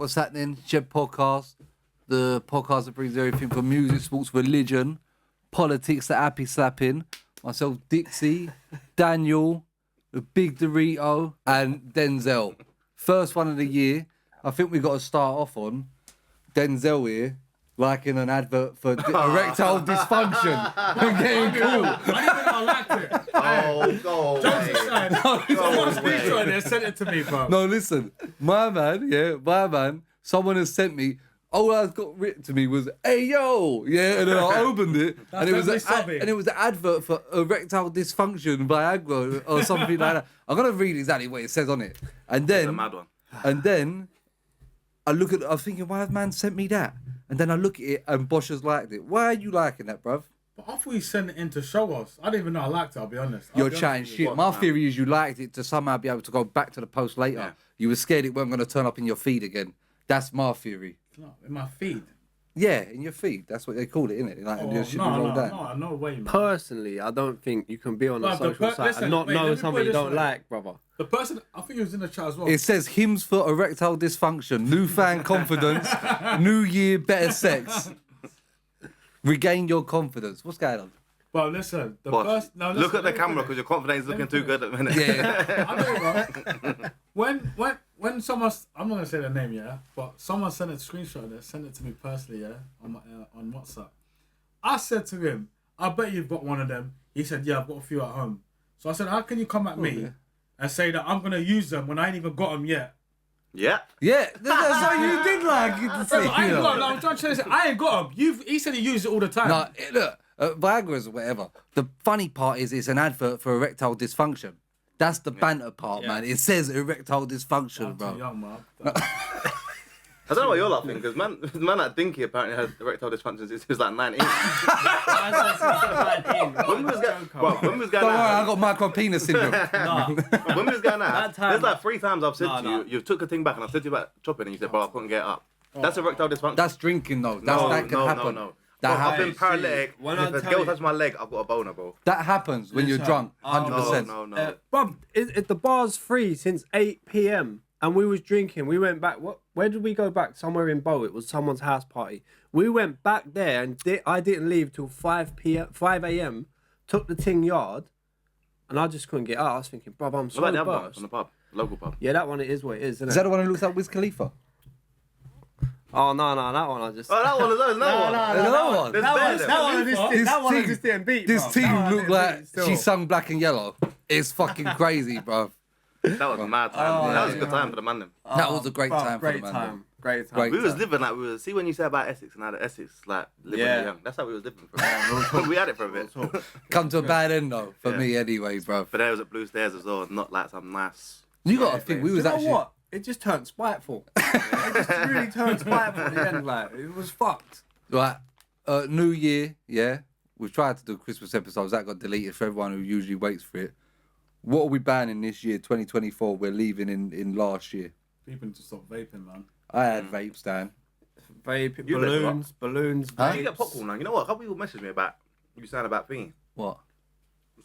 what's happening? Shed Podcast, the podcast that brings everything from music, sports, religion, politics to happy slapping. Myself, Dixie, Daniel, the Big Dorito, and Denzel. First one of the year. I think we got to start off on Denzel here, like in an advert for erectile dysfunction. I'm getting cool. I didn't even know I liked it. Oh, go away. Someone's screenshot there, sent it to me, bro. No, listen, my man, someone has sent me, all I got written to me was, hey, yo, yeah, and then I opened it, and it was an advert for erectile dysfunction, Viagra, or something like that. I'm going to read exactly what it says on it. And then, a mad one. And then, I was thinking, why has man sent me that? And then I look at it, and Bosch has liked it. Why are you liking that, bruv? But I thought you sent it in to show us. I didn't even know I liked it, I'll be honest. You're chatting shit. My theory is you liked it to somehow be able to go back to the post later. Yeah. You were scared it wasn't going to turn up in your feed again. That's my theory. It's not in my feed. Yeah, in your feed. That's what they call it, isn't it? Like, no way, man. Personally, I don't think you can be on a social site and not know something you don't like, brother. The person, I think he was in the chat as well. It says hymns for erectile dysfunction, newfound confidence, new year, better sex. Regain your confidence. What's going on? Well, listen, look at the camera because your confidence is looking too good at the minute. Yeah. I know, bro. When someone, I'm not gonna say their name, yeah, but someone sent a screenshot there, sent it to me personally, yeah, on WhatsApp. I said to him, I bet you've got one of them. He said, yeah, I've got a few at home. So I said, how can you come at me and say that I'm gonna use them when I ain't even got them yet? Yeah. Yeah, that's what you did like. I ain't got them. I'm trying to say, I ain't got them. He said he used it all the time. No, look, Viagra's or whatever. The funny part is it's an advert for erectile dysfunction. That's the banter part, man. It says erectile dysfunction, bro. Too young, man. I don't know what you're laughing because man like Dinky apparently had erectile dysfunction since he was like 19. When we was going I got micro penis syndrome. When we was going out, there's like 3 times I've said to you took a thing back and I said to you about chopping and you said, bro, I couldn't get it up. That's erectile dysfunction. That's drinking though. That can happen. No. I've been paralytic. If a girl touches my leg, I've got a boner, bro. That happens when you're drunk, 100%. No. Bruv, the bar's free since 8 p.m. and we was drinking. We went back. Where did we go back? Somewhere in Bow. It was someone's house party. We went back there and I didn't leave till 5 a.m. Took the ting yard, and I just couldn't get out. I was thinking, bruv, I'm so What about the other one buzzed. from the pub, local pub? Yeah, that one it is what it is, isn't it? Is that the one who looks like Wiz Khalifa? Oh no, that one I just. Oh, that one is another one. That one I just didn't beat. This bruv. team looked like she sung Black and Yellow. It's fucking crazy, bro. That was a mad time. That was a good time for the man. Them. That was a great time for the man. Great time. We was living like we was. See when you say about Essex and how the Essex like living young. That's how we was living for a bit. We had it for a bit. Come to a bad end though, for me anyway, bro. But there was at Blue Stairs as well, not like some nice. You gotta think we was actually. You know what? It just turned spiteful. It just really turned spiteful at the end. Like it was fucked. Right, New Year, yeah. We've tried to do Christmas episodes that got deleted for everyone who usually waits for it. What are we banning this year, 2024? We're leaving in last year. People need to stop vaping, man. I had vapes, Dan. Vape, You balloons. Huh? You get popcorn now. You know what? A couple people messaged me about you saying about thingy. What?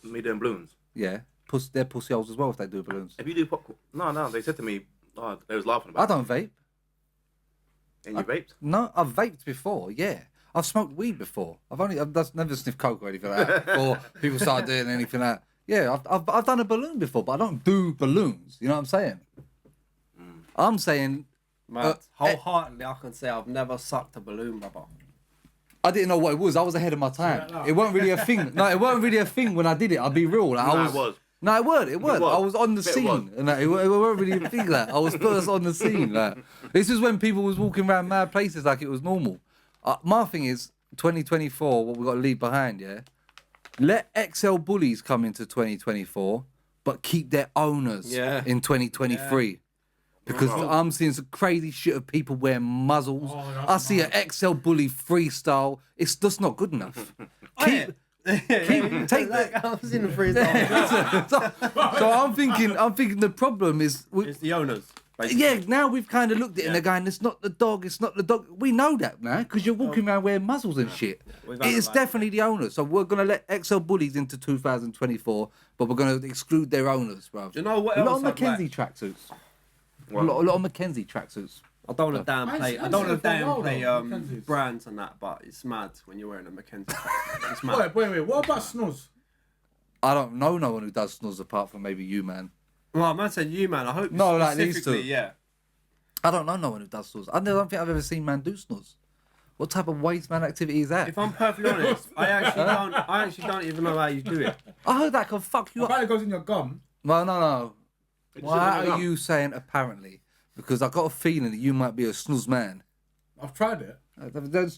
Me doing balloons. Yeah, they're pussy holes as well if they do balloons. If you do popcorn, no. They said to me, they was laughing about. I don't vape. And you vaped? No, I've vaped before. Yeah, I've smoked weed before. I've never sniffed coke or anything like that. Or people start doing anything like that. Yeah, I've done a balloon before, but I don't do balloons. You know what I'm saying? I'm saying. Wholeheartedly, I can say I've never sucked a balloon, brother. I didn't know what it was. I was ahead of my time. It wasn't really a thing. No, it wasn't really a thing when I did it. I'll be real. Like, it was. No, it weren't. It weren't. I was on the scene. And it weren't really a thing. Like, I was first on the scene. Like, this is when people was walking around mad places like it was normal. My thing is, 2024, what we got to leave behind, yeah? Let XL bullies come into 2024, but keep their owners in 2023. Yeah. Because I'm seeing some crazy shit of people wearing muzzles. I see an XL bully freestyle. It's just not good enough. Take that. I was in the freestyle. So I'm thinking the problem is it's the owners. Basically. Yeah, now we've kind of looked at it and they're going, it's not the dog, it's not the dog. We know that now because you're walking around wearing muzzles and shit. It's definitely the owners. So we're going to let XL bullies into 2024, but we're going to exclude their owners, bro. Do you know what a else? lot of Mackenzie tracksuits. A lot of Mackenzie tracksuits. I don't want to downplay. I don't want to downplay Mackenzie's. brands and that, but it's mad when you're wearing a Mackenzie. It's mad. Wait. What about snus? I don't know no one who does snus apart from maybe you, man. Well, man said you, man. I hope No, like these two. yeah. I don't know no one who does snus. I don't think I've ever seen man do snus. What type of waste man activity is that? If I'm perfectly honest, I actually don't even know how you do it. I heard that can fuck you up. Apparently it goes in your gum. No. Why in your are you saying apparently? Because I got a feeling that you might be a snus man. I've tried it.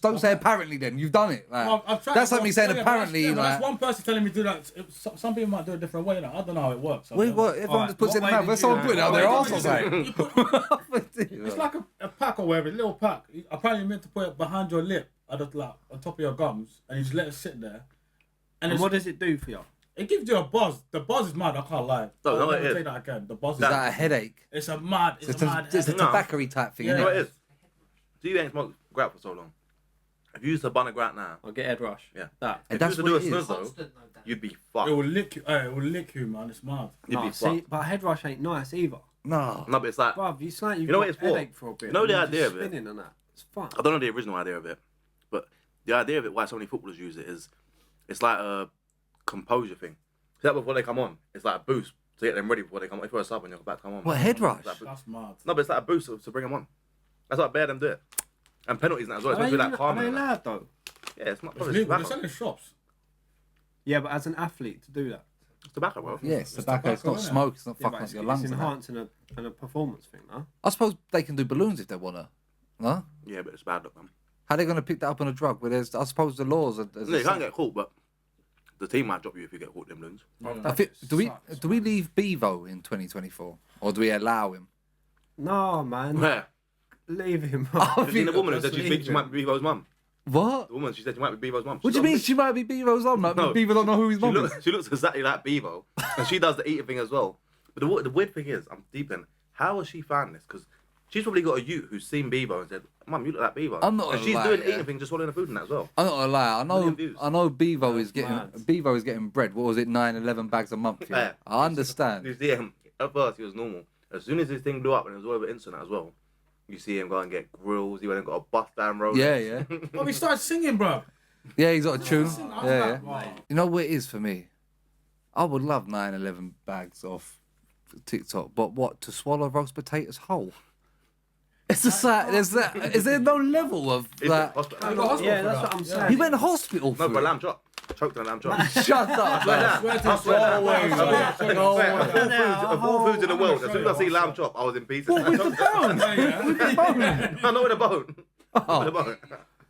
Don't say apparently then. You've done it. Like, I've tried that's it. like me saying Yeah, apparently. but that's Like, one person telling me to do that. Some people might do it a different way. Like, I don't know how it works. wait, what? Everyone Alright, just puts it what in the way mouth. Where's did you someone do putting it it? out their What arse way or did something? It's like a pack or whatever, a little pack. Apparently you're meant to put it behind your lip, like on top of your gums, and you just let it sit there. And what does it do for you? It gives you a buzz. The buzz is mad. I can't lie. No, I'll it never is. say that again. The buzz Is that a headache? It's a mad. It's a mad. It's a headache. tobacco type thing, Yeah. You know isn't what it? it is? So you ain't smoked grat for so long. If you used to bun a grat now, I'll get head rush. Yeah. That. And if that's you used what to it do a is. snus though, you'd be fucked. It will lick you. It will lick you, man. It's mad. You'd Nah, be see, fucked. but head rush ain't nice either. No. No, but it's like, Bruv, you like you've You know what got it's for? headache for a bit. You know and the you're idea just of it? spinning and that. It's fun. I don't know the original idea of it, but the idea of it, why so many footballers use it is, it's like a composure thing. See that before they come on, it's like a boost to get them ready before they come on. If you're a sub and you're about to come on. What, head rush? It's like a boost. That's mad. No, but it's like a boost to bring them on. That's what bear them do it. And penalties and that as well. It's supposed to be like Are calming. they and that. allowed though? Yeah, it's not It's probably legal. They're tobacco. selling shops. Yeah, but as an athlete to do that. It's tobacco, bro. Yeah, it's tobacco. It's tobacco, not innit? smoke. It's not Yeah, fucking but up it's, your it's lungs. and that. enhancing a performance thing, no? I suppose they can do balloons if they wanna. No? Yeah, but it's bad, look, man. How are they gonna pick that up on a drug? Where there's, I suppose, the laws. Are, No, you can't get caught, but the team might drop you if you get caught them loons. I think, do we leave Beavo in 2024 or do we allow him? No, man. Where? Leave him. Have you seen the woman who said Just she thinks she leave might be Beavo's mum? What? The woman, she said she might be Beavo's mum. What do you mean she might be Beavo's mum? Like, No. Beavo don't know who his mum is. She looks exactly like Beavo, and she does the eating thing as well. But the weird thing is, I'm deep in, how has she found this? Because she's probably got a youth who's seen Beavo and said, Mum, you look like Beavo. I'm not And gonna she's lie, doing yeah. eating thing, just swallowing the food and that as well. I'm not gonna lie. Million views. I know Beavo is getting mad. Beavo is getting bread. What was it? 11 bags a month. Yeah. Yeah. I understand. You see him, at first he was normal. As soon as his thing blew up and it was all over internet as well, you see him go and get grills, he went and got a bust down roll. Yeah. Oh, we started singing, bro. Yeah, he's got a tune. I was Yeah. like, wow. You know what it is for me? I would love 11 bags off TikTok, but what, to swallow roast potatoes whole? It's just like, is there no level of He's that? got hospital. I got hospital Yeah, for that's that. what I'm Yeah. saying. He went to hospital No, for but it. lamb chop. Choked on a lamb chop. Shut up, man. Swear to I swear God. that. Yeah, I yeah, swear, yeah. of all foods in the world, as soon as I see lamb chop, I was in pieces. I know with a bone. Oh. With a bone.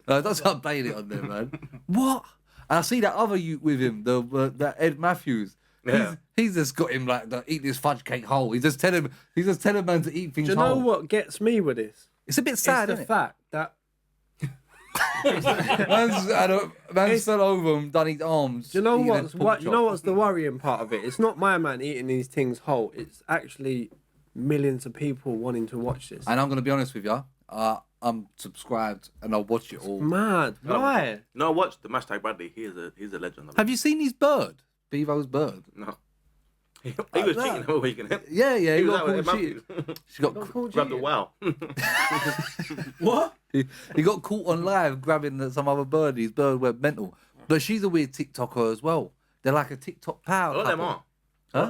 No, don't start playing it on there, man. What? And I see that other youth with him, the Ed Matthews. Yeah. He's just got him like, eat this fudge cake whole. He's just telling man to eat things Do you know whole. what gets me with this? It's a bit sad, It's the isn't fact that it? Man's fell over and done his arms. do you know eating a what's pork what? You chop. know what's the worrying part of it? It's not my man eating these things whole. It's actually millions of people wanting to watch this. And I'm gonna be honest with you. I'm subscribed and I'll watch it all. Mad. Why? No, I watched the Hashtag Bradley. He's a legend. Have you seen his bird? Beavo's bird. No. He was that. cheating over weekend. Yeah. He He was got out with caught Matthews. cheating. She got Grabbed a wow. What? he got caught on live grabbing some other bird. His bird went mental. But she's a weird TikToker as well. They're like a TikTok power. A lot of them couple. are. A lot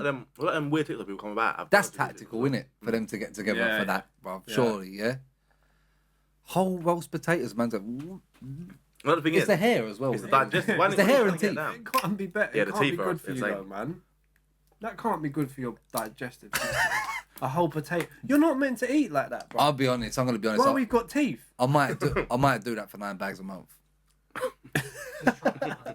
of them weird TikTok people come about. That's tactical, isn't it? For them to get together Yeah, for that, bruv. Surely, yeah. Whole roast potatoes, man. Another thing It's is, the hair as well. it's the man. digestive. Why It's the didn't hair you and get teeth. down? It can't be better. Yeah, It the can't be teeth are good for you insane. though, man. That can't be good for your digestive system. A whole potato. You're not meant to eat like that, bro. I'll be honest. I'm gonna be honest. Well, we've got teeth. I might do that for 9 bags a month.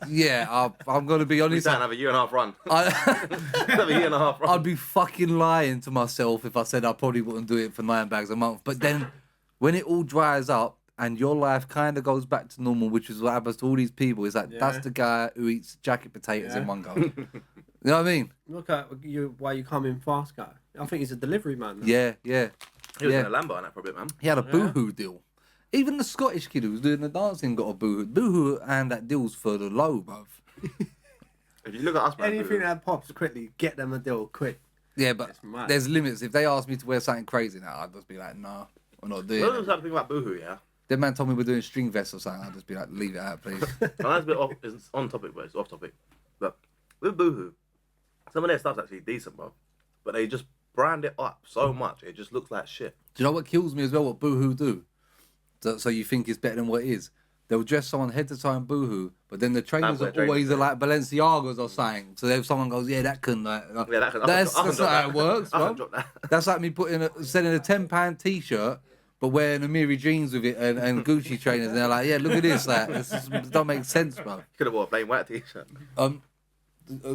Yeah, I'm gonna be We honest. can't have a year and a half run. Have a year and a half run. I'd be fucking lying to myself if I said I probably wouldn't do it for 9 bags a month. But then, when it all dries up and your life kind of goes back to normal, which is what happens to all these people, is that that's the guy who eats jacket potatoes in one go. You know what I mean? Look at you. Why you come in fast, guy? I think he's a delivery man. Now. Yeah. He was in a Lambo on that for a bit, man. He had a boohoo deal. Even the Scottish kid who was doing the dancing got a boohoo. Boohoo and that deal's for the low, bruv. If you look at us, man, Anything that pops quickly, get them a deal quick. Yeah, but It's mad. there's limits. If they ask me to wear something crazy now, I'd just be like, nah. We're not doing You know it. the type of thing about Boohoo, yeah? That man told me we're doing string vests or something. I'll just be like, leave it out, please. And that's a bit off, it's on topic, but it's off topic. But with Boohoo, some of their stuff's actually decent, bro. But they just brand it up so much, it just looks like shit. Do you know what kills me as well? What Boohoo do? So you think it's better than what it is? They'll dress someone head to toe in Boohoo, but then the trainers wear are always trainers, like Balenciagas or something. So if someone goes, yeah, that couldn't. Yeah, that can, That's not how it works, I bro. can drop that. That's like me selling a £10 t-shirt, but wearing Amiri jeans with it and Gucci trainers. And they're like, yeah, look at this. Like, this don't make sense, bro. You could have wore a plain white t-shirt.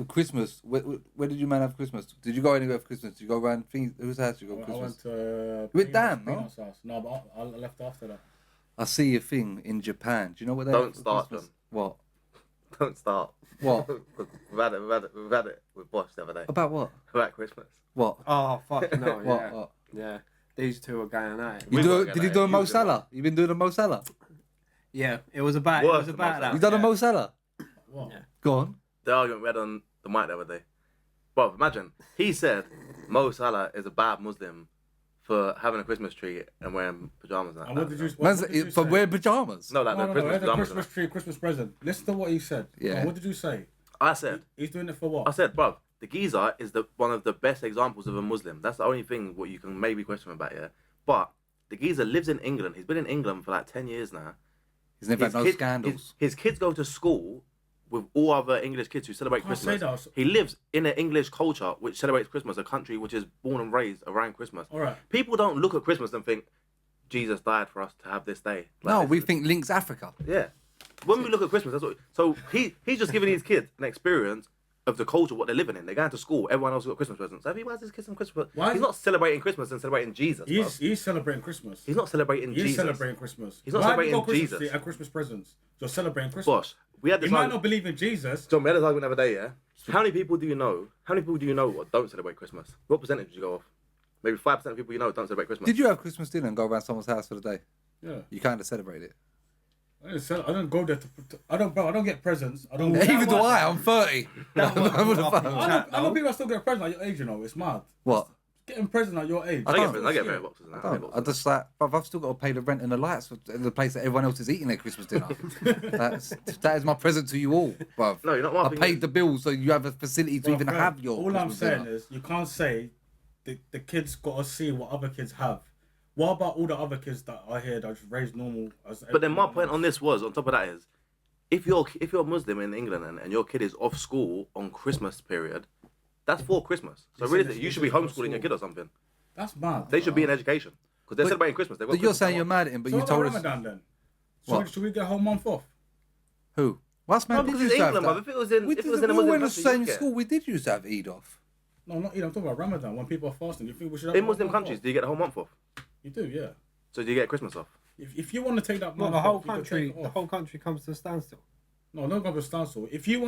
Christmas. Where did you man have Christmas? Did you go anywhere for Christmas? Did you go around whose house did you go I Christmas? went to. With Dan, no? Peanut's house. No, but I left after that. I see a thing in Japan. Do you know what they Don't have for start, Christmas? John. What? Don't start. What? we've had it with Bosch the other day. About what? About Christmas. What? Oh, fuck no, What? yeah. What? Yeah. These two are going at it. You We've do, got to did get you that. do a Mo You do Salah? You been doing a Mo Salah? Yeah, it was about Worse than that. most. You done a yeah. Mo Salah? What? Yeah. Go on. The argument we had on the mic the other day. Bro, imagine, he said Mo Salah is a bad Muslim for having a Christmas tree and wearing pajamas and that. And what did you? Man's What did you for say? wearing pajamas. No, like No, the no, Christmas no, the pajamas. Christmas tree, Christmas present. Listen to what he said. Yeah. And what did you say? I said, He's doing it for what? I said, bro, the geezer is one of the best examples of a Muslim. That's the only thing what you can maybe question about, yeah? But the geezer lives in England. He's been in England for like 10 years now. He's never had no kid- scandals. His kids go to school with all other English kids who celebrate Can't say Christmas. that. He lives in an English culture which celebrates Christmas, a country which is born and raised around Christmas. All right. People don't look at Christmas and think, Jesus died for us to have this day. Like, No, this we is- think links Africa. Yeah. When we look at Christmas, that's what. So he's just giving these kids an experience of the culture, what they're living in. They're going to school. Everyone else has got Christmas presents. So why is this kid some Christmas? Why He's is- not celebrating Christmas and celebrating Jesus. Bro. He's celebrating Christmas. He's not celebrating He's Jesus. celebrating Christmas. He's not Why have you celebrating got Christmas Jesus. tree and Christmas presents. You're celebrating Christmas. Bosh, we had You this might argument. not believe in Jesus. John, we had this argument the other day, yeah? How many people do you know? How many people do you know what don't celebrate Christmas? What percentage did you go off? Maybe 5% of people you know don't celebrate Christmas. Did you have Christmas dinner and go around someone's house for the day? Yeah. You kind of celebrate it. I don't go there I don't get presents. I don't. Even do I. I'm 30. I know people still get presents at your age. You know, it's mad. What? Getting presents at your age. I don't. get very boxes now. I get I boxes. just like, but I've still got to pay the rent and the lights for the place that everyone else is eating their Christmas dinner. that is my present to you all, bruv. No, you're not. My I thing paid is- the bills so you have a facility to Well, even fam, have your All I'm Christmas saying dinner. is you can't say the kids got to see what other kids have. What about all the other kids that are here that just raised normal? But then my point on this was, on top of that is, if you're Muslim in England and your kid is off school on Christmas period, that's for Christmas. So Yes, really, yes, you yes, should be it's for homeschooling your school. kid or something. That's mad. They should be in education because they're But- celebrating Christmas. They've got But you're Christmas saying come you're up. mad at him, but So you what told about us Ramadan then? What? Should we get a whole month off? who? What's man? No, Did because you it's used to have England, that? bruv. If it was in, We if it was did- in a we Muslim went to country, the you'd same get- school. We did used to have Eid off. No, not I'm talking about Ramadan when people are fasting. You think we should have In a whole Muslim month countries, off? do you get the whole month off? You do, yeah. So do you get Christmas off? If you want to take that Well, month the whole off, you can country, take it the off. whole country comes to a standstill. No, don't go to standstill. If you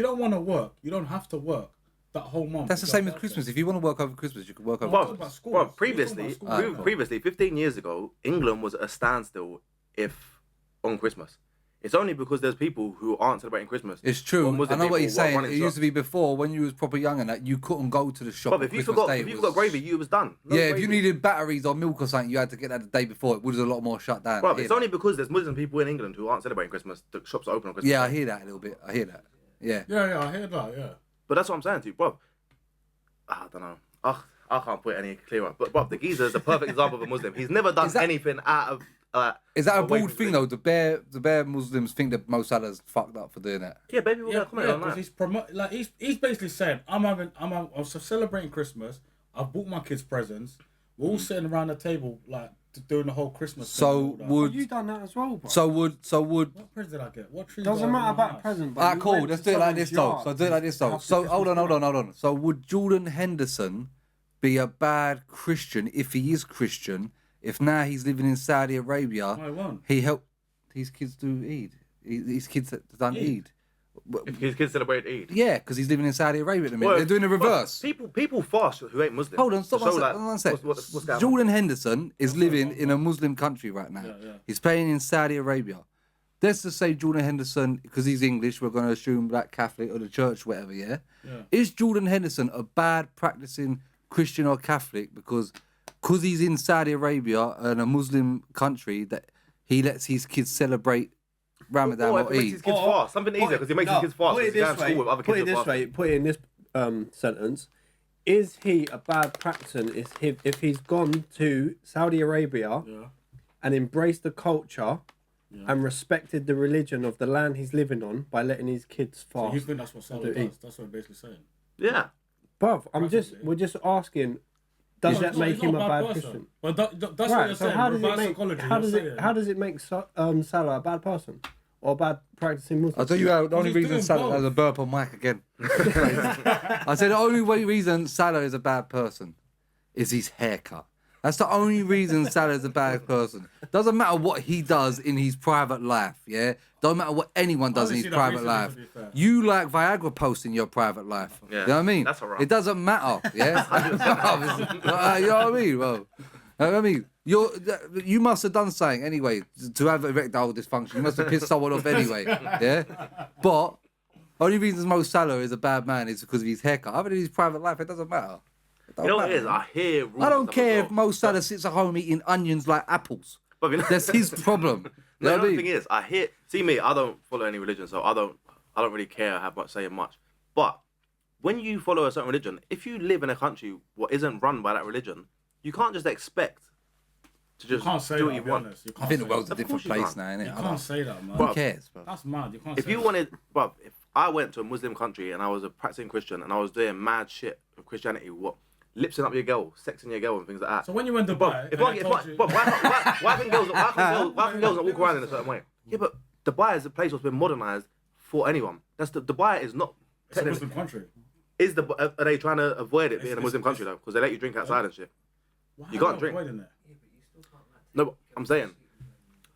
don't want to work, you don't have to work that whole month. That's the If same you're as Christmas. fasting. If you want to work over Christmas, you can work over Well, Bro, Christmas. about schools. bro, We're talking previously, about schools. Alright, cool. previously, 15 years ago, England was at a standstill if on Christmas. It's only because there's people who aren't celebrating Christmas. It's true. Or I Muslim know what people he's who are saying. running It used shops. to be before when you was proper young and that you couldn't go to the shop. But on if you Christmas forgot, Day. if you It forgot was- gravy, you was done. No Yeah, if gravy. you needed batteries or milk or something, you had to get that the day before. It was a lot more shut down. Bro, I hear it's that. only because there's Muslim people in England who aren't celebrating Christmas. The shops are open on Christmas. Yeah, I Day. hear that a little bit. I hear that. Yeah. Yeah, I hear that. Yeah. But that's what I'm saying to you, bro. I don't know. I can't put it any clearer. But bro, the geezer is the perfect example of a Muslim. He's never done Is that- anything out of. Is that a away bold from thing religion. though? The bare Muslims think that Mo Salah's fucked up for doing that. Yeah, baby, we're Yeah, gonna comment on because that. he's basically saying I'm celebrating Christmas. I've bought my kids presents. We're all sitting around the table like doing the whole Christmas. thing So and all that. would You done that as well, bro. so would What present did I get? What tree? Doesn't do I matter have in my about house? present. But ah you cool. went Let's to do it like someone's this though. yard So do it like this though. have So the hold on. Christmas So would Jordan Henderson be a bad Christian if he is Christian? If now he's living in Saudi Arabia, No, I won't. he helped his kids do Eid. His kids have done Eid. Eid. If his kids celebrate Eid. Yeah, because he's living in Saudi Arabia at the minute. Well, They're doing the bro, reverse. People fast who ain't Muslim. Hold on, stop to one show, sec. like, One sec. what's going on. Jordan Henderson is living in a Muslim country right now. Yeah, yeah. He's playing in Saudi Arabia. Let's just say Jordan Henderson, because he's English, we're going to assume black Catholic or the church, whatever, yeah? Yeah. Is Jordan Henderson a bad practicing Christian or Catholic? Because because he's in Saudi Arabia and a Muslim country that he lets his kids celebrate Ramadan Or or if he makes Eid. his kids fast. Something easier because he makes his kids fast. Put it He's going this to school with other way. kids that fast. Put it in this sentence. Is he a bad practitioner if he's gone to Saudi Arabia and embraced the culture and respected the religion of the land he's living on by letting his kids fast? So you think that's what Salah does? That's what I'm basically saying. Yeah. Bruv, we're just asking, does that make him a bad Christian? But that's what Right, you're so saying. how does Reverse it psychology, make how does it make Salah a bad person or a bad practicing Muslim? I'll tell you how, the only he's reason doing Salah both. has a burp on mic again. I said the only reason Salah is a bad person is his haircut. That's the only reason Salah is a bad person. Doesn't matter what he does in his private life, yeah? Don't matter what anyone does in his private life. You like Viagra posts in your private life. Yeah, You know what I mean? that's all right. It doesn't matter, yeah? You know what I mean, bro? I mean, you must have done something anyway to have erectile dysfunction. You must have pissed someone off anyway, yeah? But only reason Mo Salah is a bad man is because of his haircut. Other than his private life, it doesn't matter. You know what it is? I hear rules. I don't and stuff care as if well. Mo Salah sits at home eating onions like apples. But you know- That's his problem. You No, know what I the mean? thing is, I hear. See me, I don't follow any religion, so I don't really care how much saying much. But when you follow a certain religion, if you live in a country what isn't run by that religion, you can't just expect to just You can't say do that, what you to be want. honest. You I can't think the say world's that. a different course you place can't. now, isn't it? You can't say that, man. Who cares, bro? That's mad. You can't If say you that. wanted, but if I went to a Muslim country and I was a practicing Christian and I was doing mad shit of Christianity, what lipsing up your girl, sexing your girl, and things like that. So when you went to Dubai, If and I, they if told I, you- but why can girls not walk around in a certain way? Yeah, but Dubai is a place that's been modernized for anyone. Dubai is not. it's a Muslim country. Are they trying to avoid it being a Muslim country though? Because they let you drink outside and shit. Why You are can't they drink. avoiding it? No, but I'm saying,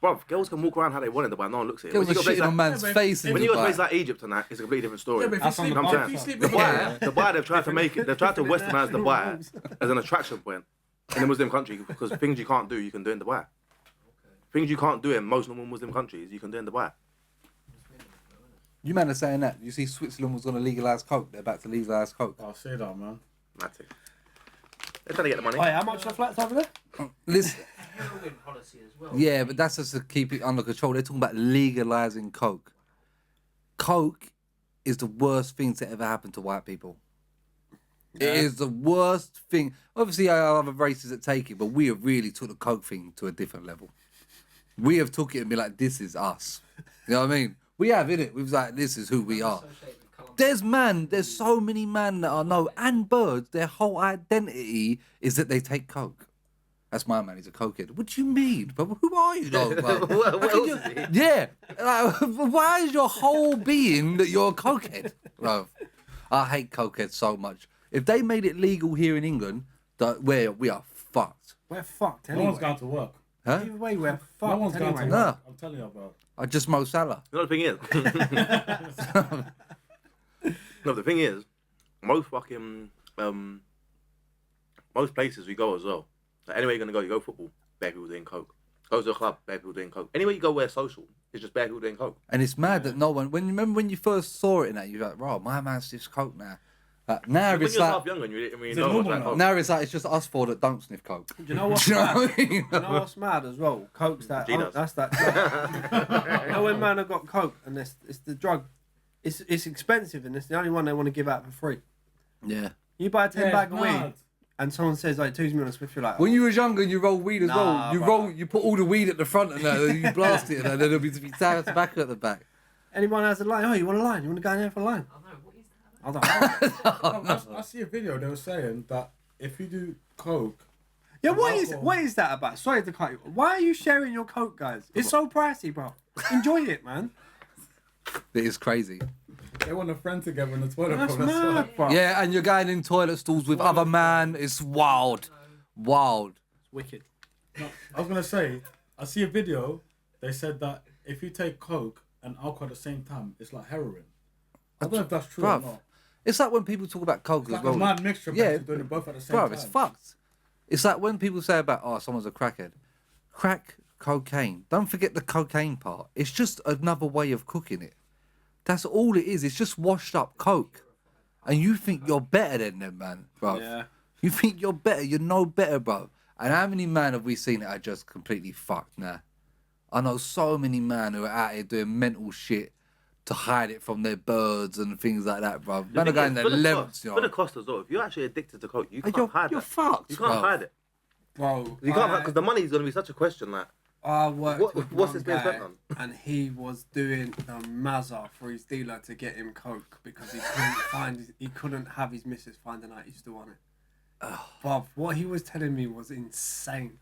bruv, girls can walk around how they want in Dubai. No one looks at it. Girls are shitting on man's Yeah, but face in When you go to a place Dubai. like Egypt and that, it's a completely different story. Yeah, but if you That's sleep, what I'm if saying. you sleep with a Dubai, they've tried to they've tried to westernize Dubai as an attraction point in a Muslim country because things you can't do, you can do in Dubai. Things you can't do in most normal Muslim countries, you can do in Dubai. You man are saying that. You see Switzerland was going to legalise coke. They're about to legalise coke. I'll say that, man. Matic. They're trying to get the money. Wait, how much are flats over there? Listen, Heroin policy as well. yeah, but that's just to keep it under control. They're talking about legalising coke. Coke is the worst thing to ever happen to white people. It is the worst thing. Obviously, I have other races that take it, but we have really took the coke thing to a different level. We have took it and be like, this is us. You know what I mean? We have, innit? We've like, this is who we are. There's so many men that I know, and birds, their whole identity is that they take coke. That's my man, he's a cokehead. What do you mean? But who are you though, bro? What else is he? Yeah. Like, why is your whole being that you're a cokehead, bro? I hate cokeheads so much. If they made it legal here in England, we are fucked. We're fucked No anyway. one's going to work. Huh? Either way, we're fucked No one's going anyway. to work. No. I'm telling you, bro. I just Mo Salah. You know the thing is. No, the thing is, most fucking most places we go as well. Like anywhere you're gonna go, you go football, bare people doing coke. Go to a club, bare people doing coke. Anywhere you go, where social, it's just bare people doing coke. And it's mad that no one. Remember when you first saw it in that, you're like, "Bro, my man's just coke now." Now When it's you're like, half younger, and you didn't really Is it know much normal about now? coke. now it's like it's just us four that don't sniff coke. Do you know what's Do you know mad? what I mean? You know what's mad as well? Coke's that. G does. That's that. You know when man have got coke and it's the drug. It's expensive and it's the only one they want to give out for free. Yeah. You buy a 10 bag of weed mad. and someone says like 2 million Smith, you're like, When you was younger, you roll weed as Nah, well. You put all the weed at the front and that, you blast it, and then there'll be tobacco at the back. anyone has a line? Oh, you want a line? You want to go in there for a line? I know, what is that? I don't know. I see a video. They were saying that if you do coke, Yeah, what Alcohol. is that about? Sorry to cut you. Why are you sharing your coke, guys? It's so pricey, bro. Enjoy it, man. It is crazy. they want a friend together in the toilet. That's bro. That's why. mad, bro. Yeah, and you're going in toilet stalls with other man. It's wild. Wild. It's wicked. I was gonna say, I see a video. They said that if you take coke and alcohol at the same time, it's like heroin. I don't know if that's true Bruv, or not. It's like when people talk about coke It's as like well. a mad mixture. Yeah, Yeah, doing it both at the same Bro, time. it's fucked. It's like when people say about, oh, someone's a crackhead. Crack cocaine. Don't forget the cocaine part. It's just another way of cooking it. That's all it is. It's just washed up coke. And you think you're better than them, man, bro. Yeah. You think you're better. You're no better, bro. And how many man have we seen that are just completely fucked now? I know so many man who are out here doing mental shit to hide it from their birds and things like that, bro. Man are going the 11th, For the cost as well. If you're actually addicted to coke, you can't hide you're that. fucked, You can't bro. hide it. Bro, You can't because the money is going to be such a question. Like, I worked with what's one this being guy, spent on? and he was doing a mazza for his dealer to get him coke because he couldn't have his missus find the night he still on it. Bob, what he was telling me was insane.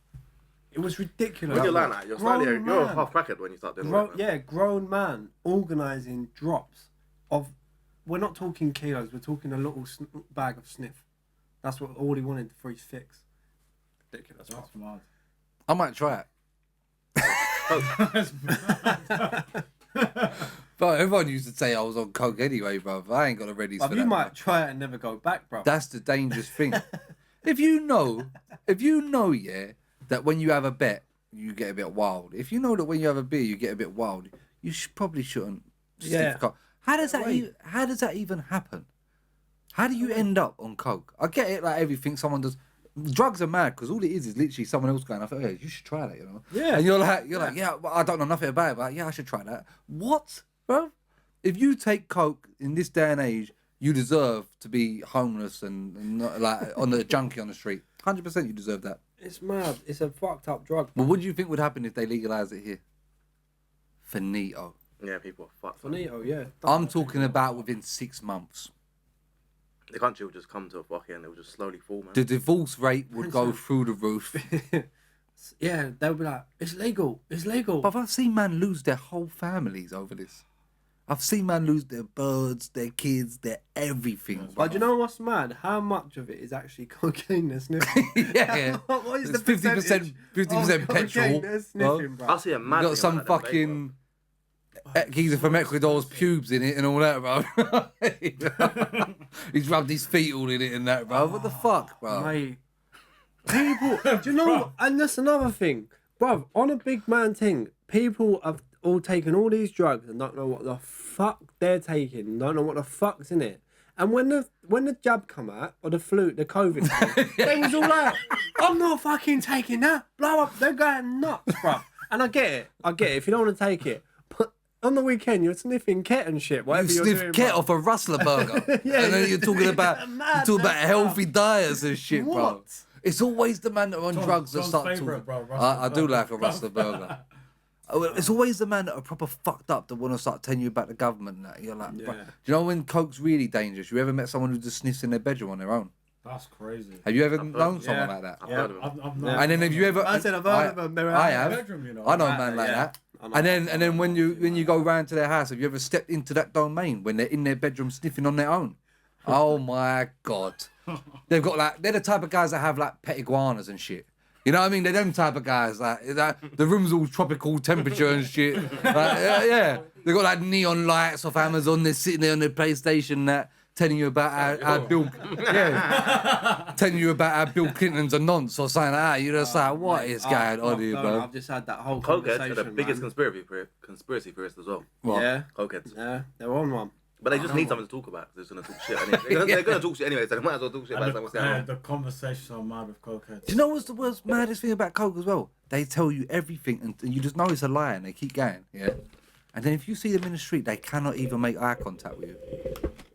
It was ridiculous. When you're like that, you're a half crackhead when you start doing that. Yeah, grown man organising drops of. We're not talking kilos. We're talking a little bag of sniff. That's what all he wanted for his fix. Ridiculous. That's mad. I might try it. But everyone used to say I was on coke anyway, bro. I ain't got the readies for You that. might bro. try it and never go back, bro. That's the dangerous thing. If you know, yeah, that when you have a bet, you get a bit wild. If you know that when you have a beer, you get a bit wild, you probably shouldn't. Yeah. Coke. How does that even happen? How do you end up on coke? I get it, like everything someone does. Drugs are mad because all it is literally someone else going, I thought, hey, you should try that, you know? Yeah. And you're like, yeah, well, I don't know nothing about it, but yeah, I should try that. What, bro? If you take coke in this day and age, you deserve to be homeless and not, like on the junkie on the street. 100% you deserve that. It's mad. It's a fucked up drug. But what do you think would happen if they legalised it here? Finito. Yeah, people are fucked. Finito, yeah. I'm talking about within 6 months. The country will just come to a fucking and it will just slowly fall, man. The divorce rate would go through the roof. Yeah, they'll be like, it's legal. It's legal. But I've seen man lose their whole families over this. I've seen man lose their birds, their kids, their everything. But you know what's mad? How much of it is actually cocaine they're sniffing? Yeah. What is It's the 50% 50% petrol. They're sniffing, bro. I see a mad Got thing some about that debate, fucking geezer from Ecuador's pubes in it and all that, bro. He's rubbed his feet all in it and that, bro. What the fuck, bro? Mate. People, do you know? And that's another thing, bruv. On a big man thing, people have all taken all these drugs and don't know what the fuck they're taking. Don't know what the fuck's in it. And when the jab come out or the flu, the COVID, thing, they was all like, "I'm not fucking taking that." Blow up. They're going nuts, bruv. And I get it. If you don't want to take it, but on the weekend you're sniffing ket and shit. Whatever You you're sniff doing, ket bruv. off a rustler burger. Yeah, And then you're talking about healthy diets and shit, bro. What? It's always the man that are on drugs that John's start favourite, talking. bro, I do Rustler like a burger. rustler burger. It's always the man that are proper fucked up that want to start telling you about the government and that. You're like, bro. Do you know when coke's really dangerous? You ever met someone who just sniffs in their bedroom on their own? That's crazy. Have you ever known heard- someone yeah. like that? I've heard of them. I've not. And then have you ever? I said I've heard of them. They're I out have. in the bedroom, you know. I know a Right, man like yeah. that. I know. And then when you go round to their house, have you ever stepped into that domain when they're in their bedroom sniffing on their own? Oh my god, they've got like they're the type of guys that have like pet iguanas and shit. You know what I mean? They're them type of guys. Like the room's all tropical temperature and shit. Like, yeah, they got like neon lights off Amazon. They're sitting there on their PlayStation, that telling you about how Bill, telling you about how Bill Clinton's a nonce or something like that. You're just like, what is going on here, bro? I've just had that whole Cokeheads conversation. are the biggest man. conspiracy theorists as well. What? Yeah, Cokeheads. yeah, they're on one. But they just need something to talk about. They're just going to talk shit. Anyway. They're going to talk shit anyway, so they might as well talk shit about what's going on. The conversations are mad with cokeheads. Do you know what's the worst, maddest thing about coke as well? They tell you everything, and you just know it's a lie, and they keep going. Yeah. And then if you see them in the street, they cannot even make eye contact with you.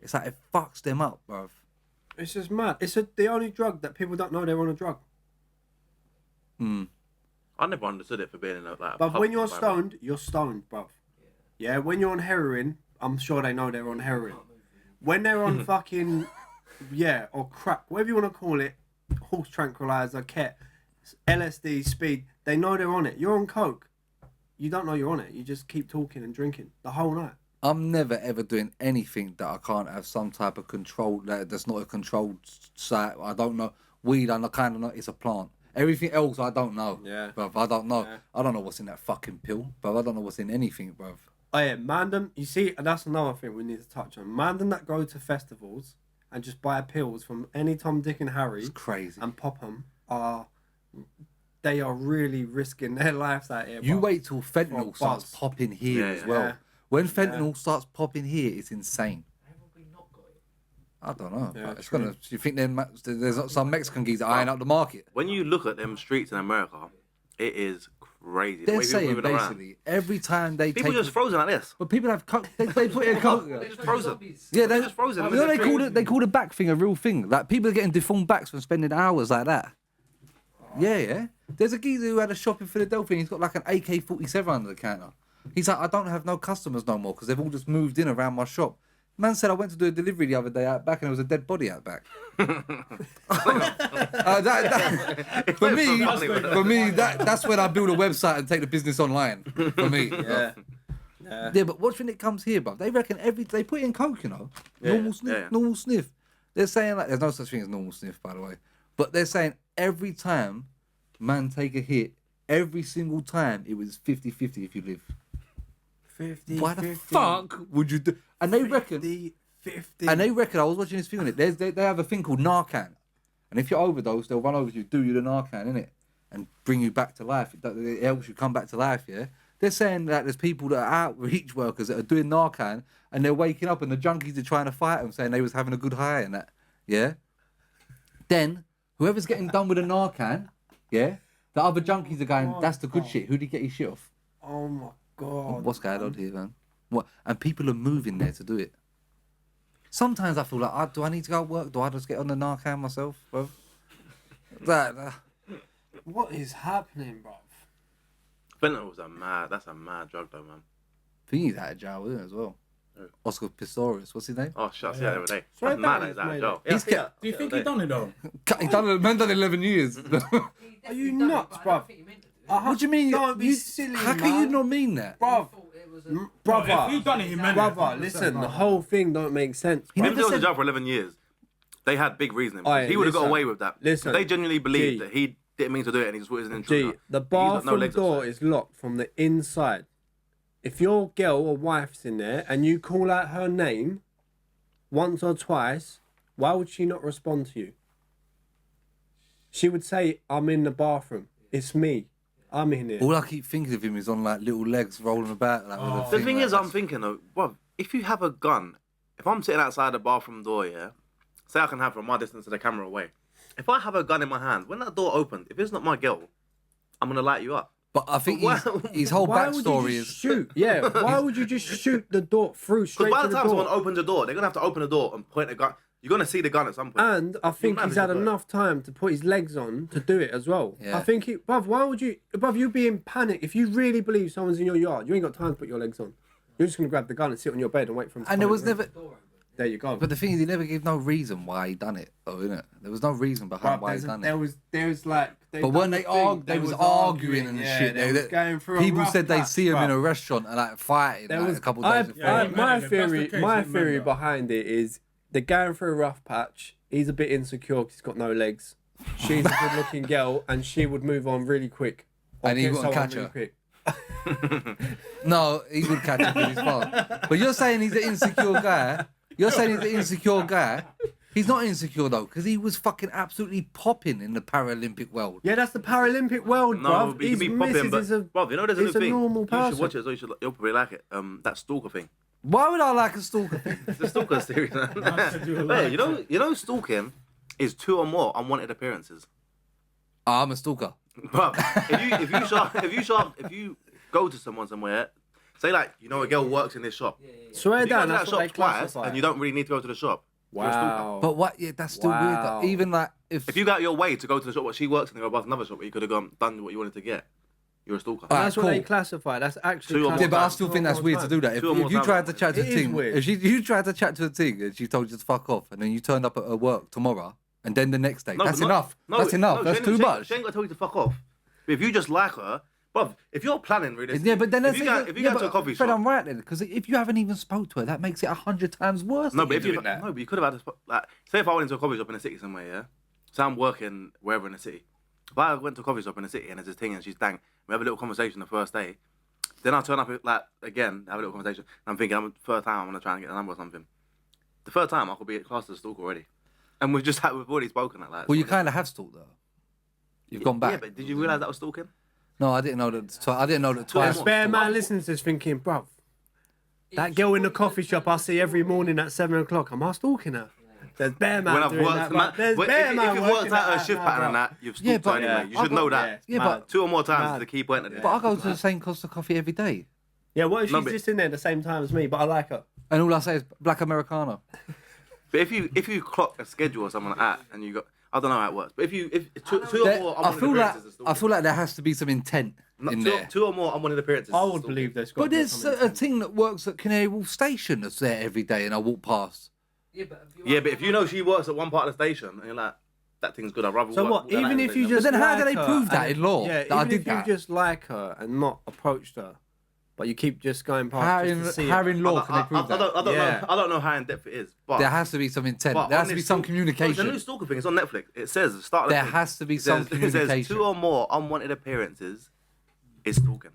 It's like it fucks them up, bruv. It's just mad. It's the only drug that people don't know they're on a drug. I never understood it for being in a like. But pub when you're environment. stoned, you're stoned, bruv. Yeah, when you're on heroin, I'm sure they know they're on heroin. When they're on fucking, yeah, or crack, whatever you want to call it, horse tranquilizer, ket, LSD, speed, they know they're on it. You're on coke. You don't know you're on it. You just keep talking and drinking the whole night. I'm never ever doing anything that I can't have some type of control that's not a controlled site. I don't know. Weed, I kind of know it's a plant. Everything else, I don't know. Yeah. Bruv, I don't know. Yeah. I don't know what's in that fucking pill, bruv. I don't know what's in anything, bruv. Oh yeah, Mandem, you see, and that's another thing we need to touch on. Mandem that go to festivals and just buy pills from any Tom, Dick and Harry It's crazy. and pop them they are really risking their lives out here. You bruv. wait till fentanyl For starts buzz. popping here Yeah, as yeah. well. Yeah. When fentanyl starts popping here, it's insane. How have we not got it? I don't know. Yeah, It's gonna. Do you think there's some Mexican geezer eyeing up the market? When you look at them streets in America, it is crazy. The They're way people saying moving around. basically every time they People take. just frozen like this. But people have they put in coke. They're just frozen. Yeah, They're just frozen. You know they call the back thing a real thing. Like people are getting deformed backs from spending hours like that. Yeah. There's a geezer who had a shop in Philadelphia and he's got like an AK-47 under the counter. He's like, I don't have no customers no more because they've all just moved in around my shop. Man said I went to do a delivery the other day out back and there was a dead body out back. For me, that's when I build a website and take the business online. For me. Yeah, but watch when it comes here, bruv. They reckon they put in coke, you know. Normal sniff. They're saying like there's no such thing as normal sniff, by the way. But they're saying every time man take a hit, every single time it was 50-50 if you live. 50, Why the 50, fuck would you do? And they reckon. 50. And they reckon, I was watching this thing on it, they have a thing called Narcan. And if you overdose, they'll run over you, do you the Narcan, innit? And bring you back to life. It helps you come back to life, yeah? They're saying that there's people that are outreach workers that are doing Narcan and they're waking up and the junkies are trying to fight them, saying they was having a good high and that, yeah? Then, whoever's getting done with the Narcan, yeah? The other junkies are going, that's the good shit. Who did he get his shit off? Oh my God. What's going on here, man? What? And people are moving there to do it. Sometimes I feel like, do I need to go work? Do I just get on the Narcan myself, bro? What is happening, bro? Fentanyl's that's a mad drug though, man. I think he's out of jail, isn't it, as well? Oscar Pistorius, what's his name? Oh, shit, I see that the other day. So That's mad that he's out of jail. He's kept. Do you think he done it though? He done 11 years. Are you nuts, bro? What do you mean? Don't be silly, How can you not mean that? Bruv, If he done it, he meant it. brother, listen, the whole thing don't make sense. He bruv. never If he was in said- jail for 11 years, they had big reasoning. Aye, He would have got listen, away with that. listen, They genuinely believed G. that he didn't mean to do it and he just put his in G, the bathroom door is locked from the inside. If your girl or wife's in there and you call out her name once or twice, why would she not respond to you? She would say, I'm in the bathroom. It's me. I'm in here. All I keep thinking of him is on like little legs rolling about. Like, with a The thing thing like is, I'm thinking though, well, if you have a gun, if I'm sitting outside the bathroom door, yeah, say I can have from my distance to the camera away. If I have a gun in my hand, when that door opens, if it's not my girl, I'm gonna light you up. But I think Why- his whole Why would you backstory just is. shoot? Yeah, why would you just shoot the door through straight Because by to the the time someone door? opens the door, they're gonna have to open the door and point a gun. You're gonna see the gun at some point. And I think You'll he's had manage it, enough time to put his legs on to do it as well. Yeah. I think bruv, why would you, bruv, you be in panic. If you really believe someone's in your yard, you ain't got time to put your legs on. You're just going to grab the gun and sit on your bed and wait for him to And come there in. was never. There you go. But the thing is, he never gave no reason why he done it, though, innit? There was no reason behind Bruv, why he done there it. was like... But when they was arguing and yeah, shit, they was going through a people rough said they patch, see him in bruv. a restaurant and like fighting There like, was a couple days before. Yeah, he meant my it. If that's the theory, case, my he meant theory that. behind it is they're going through a rough patch. He's a bit insecure because he's got no legs. She's a good-looking girl, and she would move on really quick. Or And he get wouldn't someone catch really her. quick. No, he would catch him with his phone. But you're saying he's an insecure guy. You're saying he's an insecure guy. He's not insecure though, because he was fucking absolutely popping in the Paralympic world. Yeah, that's the Paralympic world, No, bruv. but you His can be popping, missus but is a, bruv, you know there's a new is a thing. normal You person. should watch it, so you'll probably like it. That stalker thing. Why would I like a stalker thing? It's the stalker series. said you would Hey, like you know, stalking is 2 or more unwanted appearances. I'm a stalker. But if you go to someone somewhere, say like you know a girl works in this shop. Swear If you go down, to that that's what they shop twice classify. and you don't really need to go to the shop. You're a stalker. Wow. But what? Yeah, that's still weird. Wow. Though. Even like If you got your way to go to the shop where she works and go past another shop where you could have gone done what you wanted to get, you're a stalker. Alright, That's what they cool. classify. That's actually. Two or more yeah, but I times. still think that's weird to do that. If, Two or more if you times. tried to chat to It a is thing, weird. if you tried to chat to a thing and she told you to fuck off, and then you turned up at work tomorrow, and then the next day, that's but enough. That's enough. That's too much. She ain't got to tell you to fuck off. But if you just like her, bruv, if you're planning really, Yeah, but then if you go to a coffee Fred, shop, I'm right then, because if you haven't even spoke to her, that makes it 100 times worse. no, than but if you doing that. no, but you could have had like, say if I went into a coffee shop in the city somewhere, yeah. So I'm working wherever in the city. If I went to a coffee shop in the city and there's this thing and she's dang, we have a little conversation the first day. Then I turn up like again, have a little conversation. And I'm thinking, first time I'm gonna try and get the number or something. The third time I could be classed as a stalker already, and we've already spoken at like. Well, you kind of have stalked though. You've gone back. Yeah, but did you realise that was stalking? No, I didn't know that. I didn't know that Yeah, twice. Spare man listening to this thinking, bruv, that girl in the coffee shop I see every morning at 7 o'clock, am I stalking her? There's bear man When I've doing worked, that, man, bruv. There's when- bear if man you've working worked out a that shift now, pattern bruv. and that, you've Yeah, stalked but- her anyway. You I should know got- that. Yeah, mad. but 2 or more times Mad. is the key point of this. but I go to the same Costa Coffee every day, Yeah, what if No, she's but- just in there at the same time as me, but I like her? and all I say is Black Americano. But if you clock a schedule or something like that, and you got, I don't know how it works. But if two or more I feel like appearances, I feel like there has to be some intent in there. two or more unwanted appearances. I is would stalking. believe there's got But to be there's some a intent. thing that works at Canary Wharf Station that's there every day, and I walk past. Yeah, but Yeah, but if you know she works at one part of the station, and you're like, that thing's good. I'd rather. So work what? than that Even in if the you station. just But then how do like they her prove that and- in law, Yeah, that I even did if that? you just like her and not approached her, but you keep just going past How just to in, see how her. in law can they prove that? I don't know how in depth it is, but There has to be some intent. but There has on to be this some stalk- It's a communication. new stalker thing. It's on Netflix. It says at the start of the There thing, has to be it some says- It communication. says 2 or more unwanted appearances is stalking.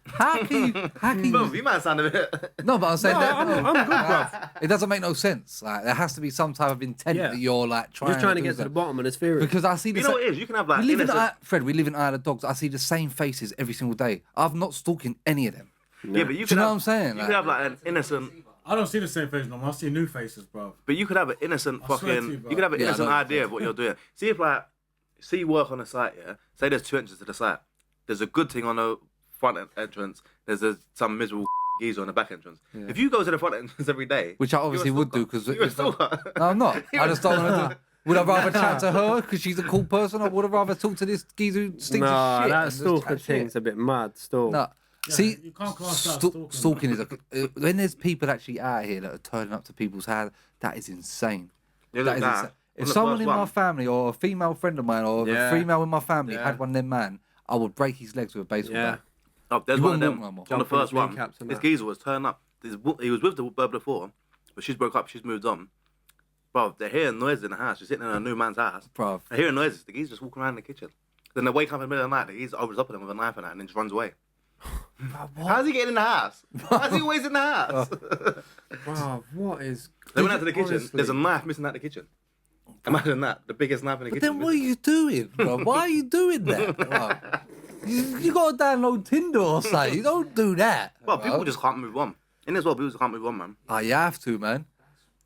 How can you? How can Bro, you? you might sound a bit. No, but I'm saying No, that I'm good, bruv. it doesn't make no sense. Like there has to be some type of intent Yeah. that you're like trying. Just trying to do get to the something. bottom of this theory. Because I see the You know sa- what it is? You can have like we live in innocent. Fred. We live in Isle of Dogs. I see the same faces every single day. I've not stalking any of them. Yeah, but you Do you can know have, what I'm saying? You Like- could have like an innocent. I don't see the same face no more. I see new faces, bro. But you could have an innocent I swear fucking. to you, bro. You could have an Yeah, I innocent know. idea of what you're doing. See if like, see you work on a site. Yeah. Say there's 2 entrances to the site. There's a good thing on the front entrance. There's some miserable geezer on the back entrance. If you go to the front entrance every day, Which I obviously would do because you're a stalker. no, I'm not. I just don't want to. Would I rather chat to her because she's a cool person, or would I rather talk to this geezer who stinks No, of shit? that and just stalker chat shit? thing's a bit mad still. No. See, you can't class that as stalking, stalking, is when there's people actually out here that are turning up to people's house. That is insane. Yeah, That look, is nah. insane. On If the someone first in one- my family or a female friend of mine or Yeah. a female in my family Yeah. had one of them man, I would break his legs with a baseball Yeah. bat. Oh, there's You one of wouldn't them walk no more. on the Jump on first his one. kneecaps and This that. geezer was turning up. He was with the bird before, but she's broke up. She's moved on. Bro, they're hearing noises in the house. She's sitting in a new man's house. Bruv. They're hearing noises. The geezer's just walking around in the kitchen. Then they wake up in the middle of the night. The geezer opens up at them with a knife and that, and then just runs away. How's he getting in the house? How's he always in the house? Wow, what is? They went out to the kitchen. Honestly. There's a knife missing out the kitchen. Imagine that. The biggest knife in the But kitchen. then what are you doing, bro? Why are you doing that? Bruv? You got to download Tinder or something. You don't do that. Well, bro. people just can't move on. In this world, people just can't move on, man. Oh, you have to, man.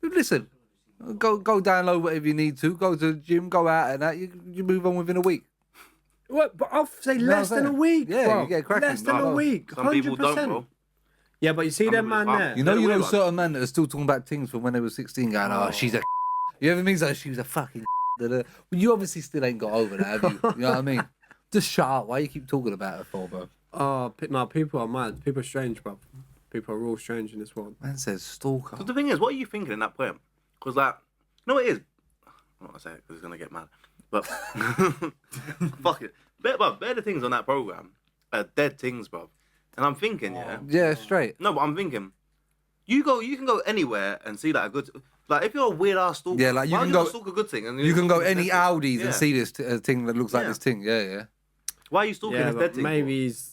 Listen, go download whatever you need to. Go to the gym, go out and that. You move on within a week. What? But I'll say know less what I'm than a saying? week. Yeah, bro. you get cracking. Less than No, a week. Some people don't, 100%. bro. Yeah, but you see Some them people man just there. can't. You know, They're you know weird certain men that are still talking about things from when they were 16 going, oh, she's a You ever mean like she was a fucking Well, you obviously still ain't got over that, have you? You know what I mean? Just shut up. Why you keep talking about it for, bro? Oh, no, people are mad. People are strange, bro. People are real strange in this world. Man says stalker. But the thing is, what are you thinking in that poem? Because, like, you know what it is? I'm not going to say it because he's going to get mad. But, fuck it. Better things on that program are dead things, bro. And I'm thinking, yeah. Yeah, straight. No, but I'm thinking, you can go anywhere and see like a good, like if you're a weird ass stalker, Yeah, like, you why can don't go- stalk a good thing. And You can go stalk any this thing? Audis Yeah. and see this thing that looks like Yeah. this thing. Yeah, yeah. Why are you stalking Yeah, this but dead thing? maybe he's...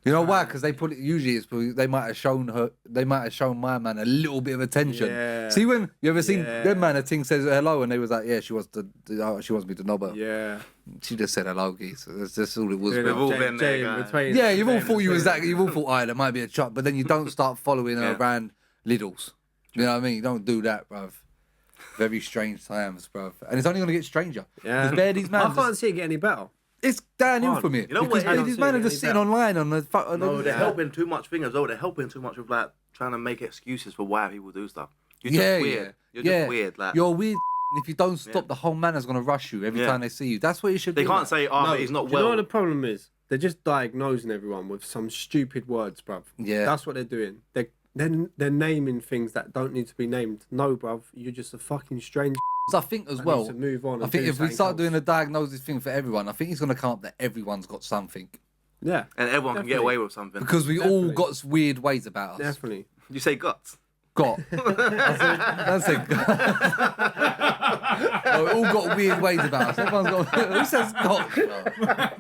You know why? Because they put it. Usually, it's because they might have shown her. They might have shown my man a little bit of attention. Yeah. See when you ever seen Yeah. them man? A thing says hello, and they was like, "Yeah, she wants she wants me to knob her." Yeah. She just said hello, geese. That's just all it was. They've bro. all been there, guys. Yeah, you've all thought you was that. You've all thought, "Alright, there might be a chop," but then you don't start following her Yeah. around Lidl's. You know what I mean? You don't do that, bruv. Very strange times, bruv. And it's only gonna get stranger. Yeah. There's bare these I man. can't see it getting any better. It's downhill Can't. from here. You know what because it is? these men are just sitting online on the. No, they're Yeah. helping too much thing as well. They're helping too much with like trying to make excuses for why people do stuff. You're just Yeah, weird. yeah. You're Yeah. just weird. Like You're weird. If you don't stop, Yeah. the whole manner's gonna rush you every Yeah. time they see you. That's what you should they do. can't like. say, "Oh, No, he's not do you know well." what the problem is? They're just diagnosing everyone with some stupid words, bruv. Yeah. That's what they're doing. They're naming things that don't need to be named. No, bruv, you're just a fucking strange. So I think as that well. needs to move on. I and think do if we something start else. doing a diagnosis thing for everyone, I think it's gonna come up that everyone's got something Yeah, and everyone can get Definitely. away with something. because we all Definitely. got weird ways about us. definitely. You say guts. Got. That's it. We all got weird ways about us. Everyone's got. Who says got?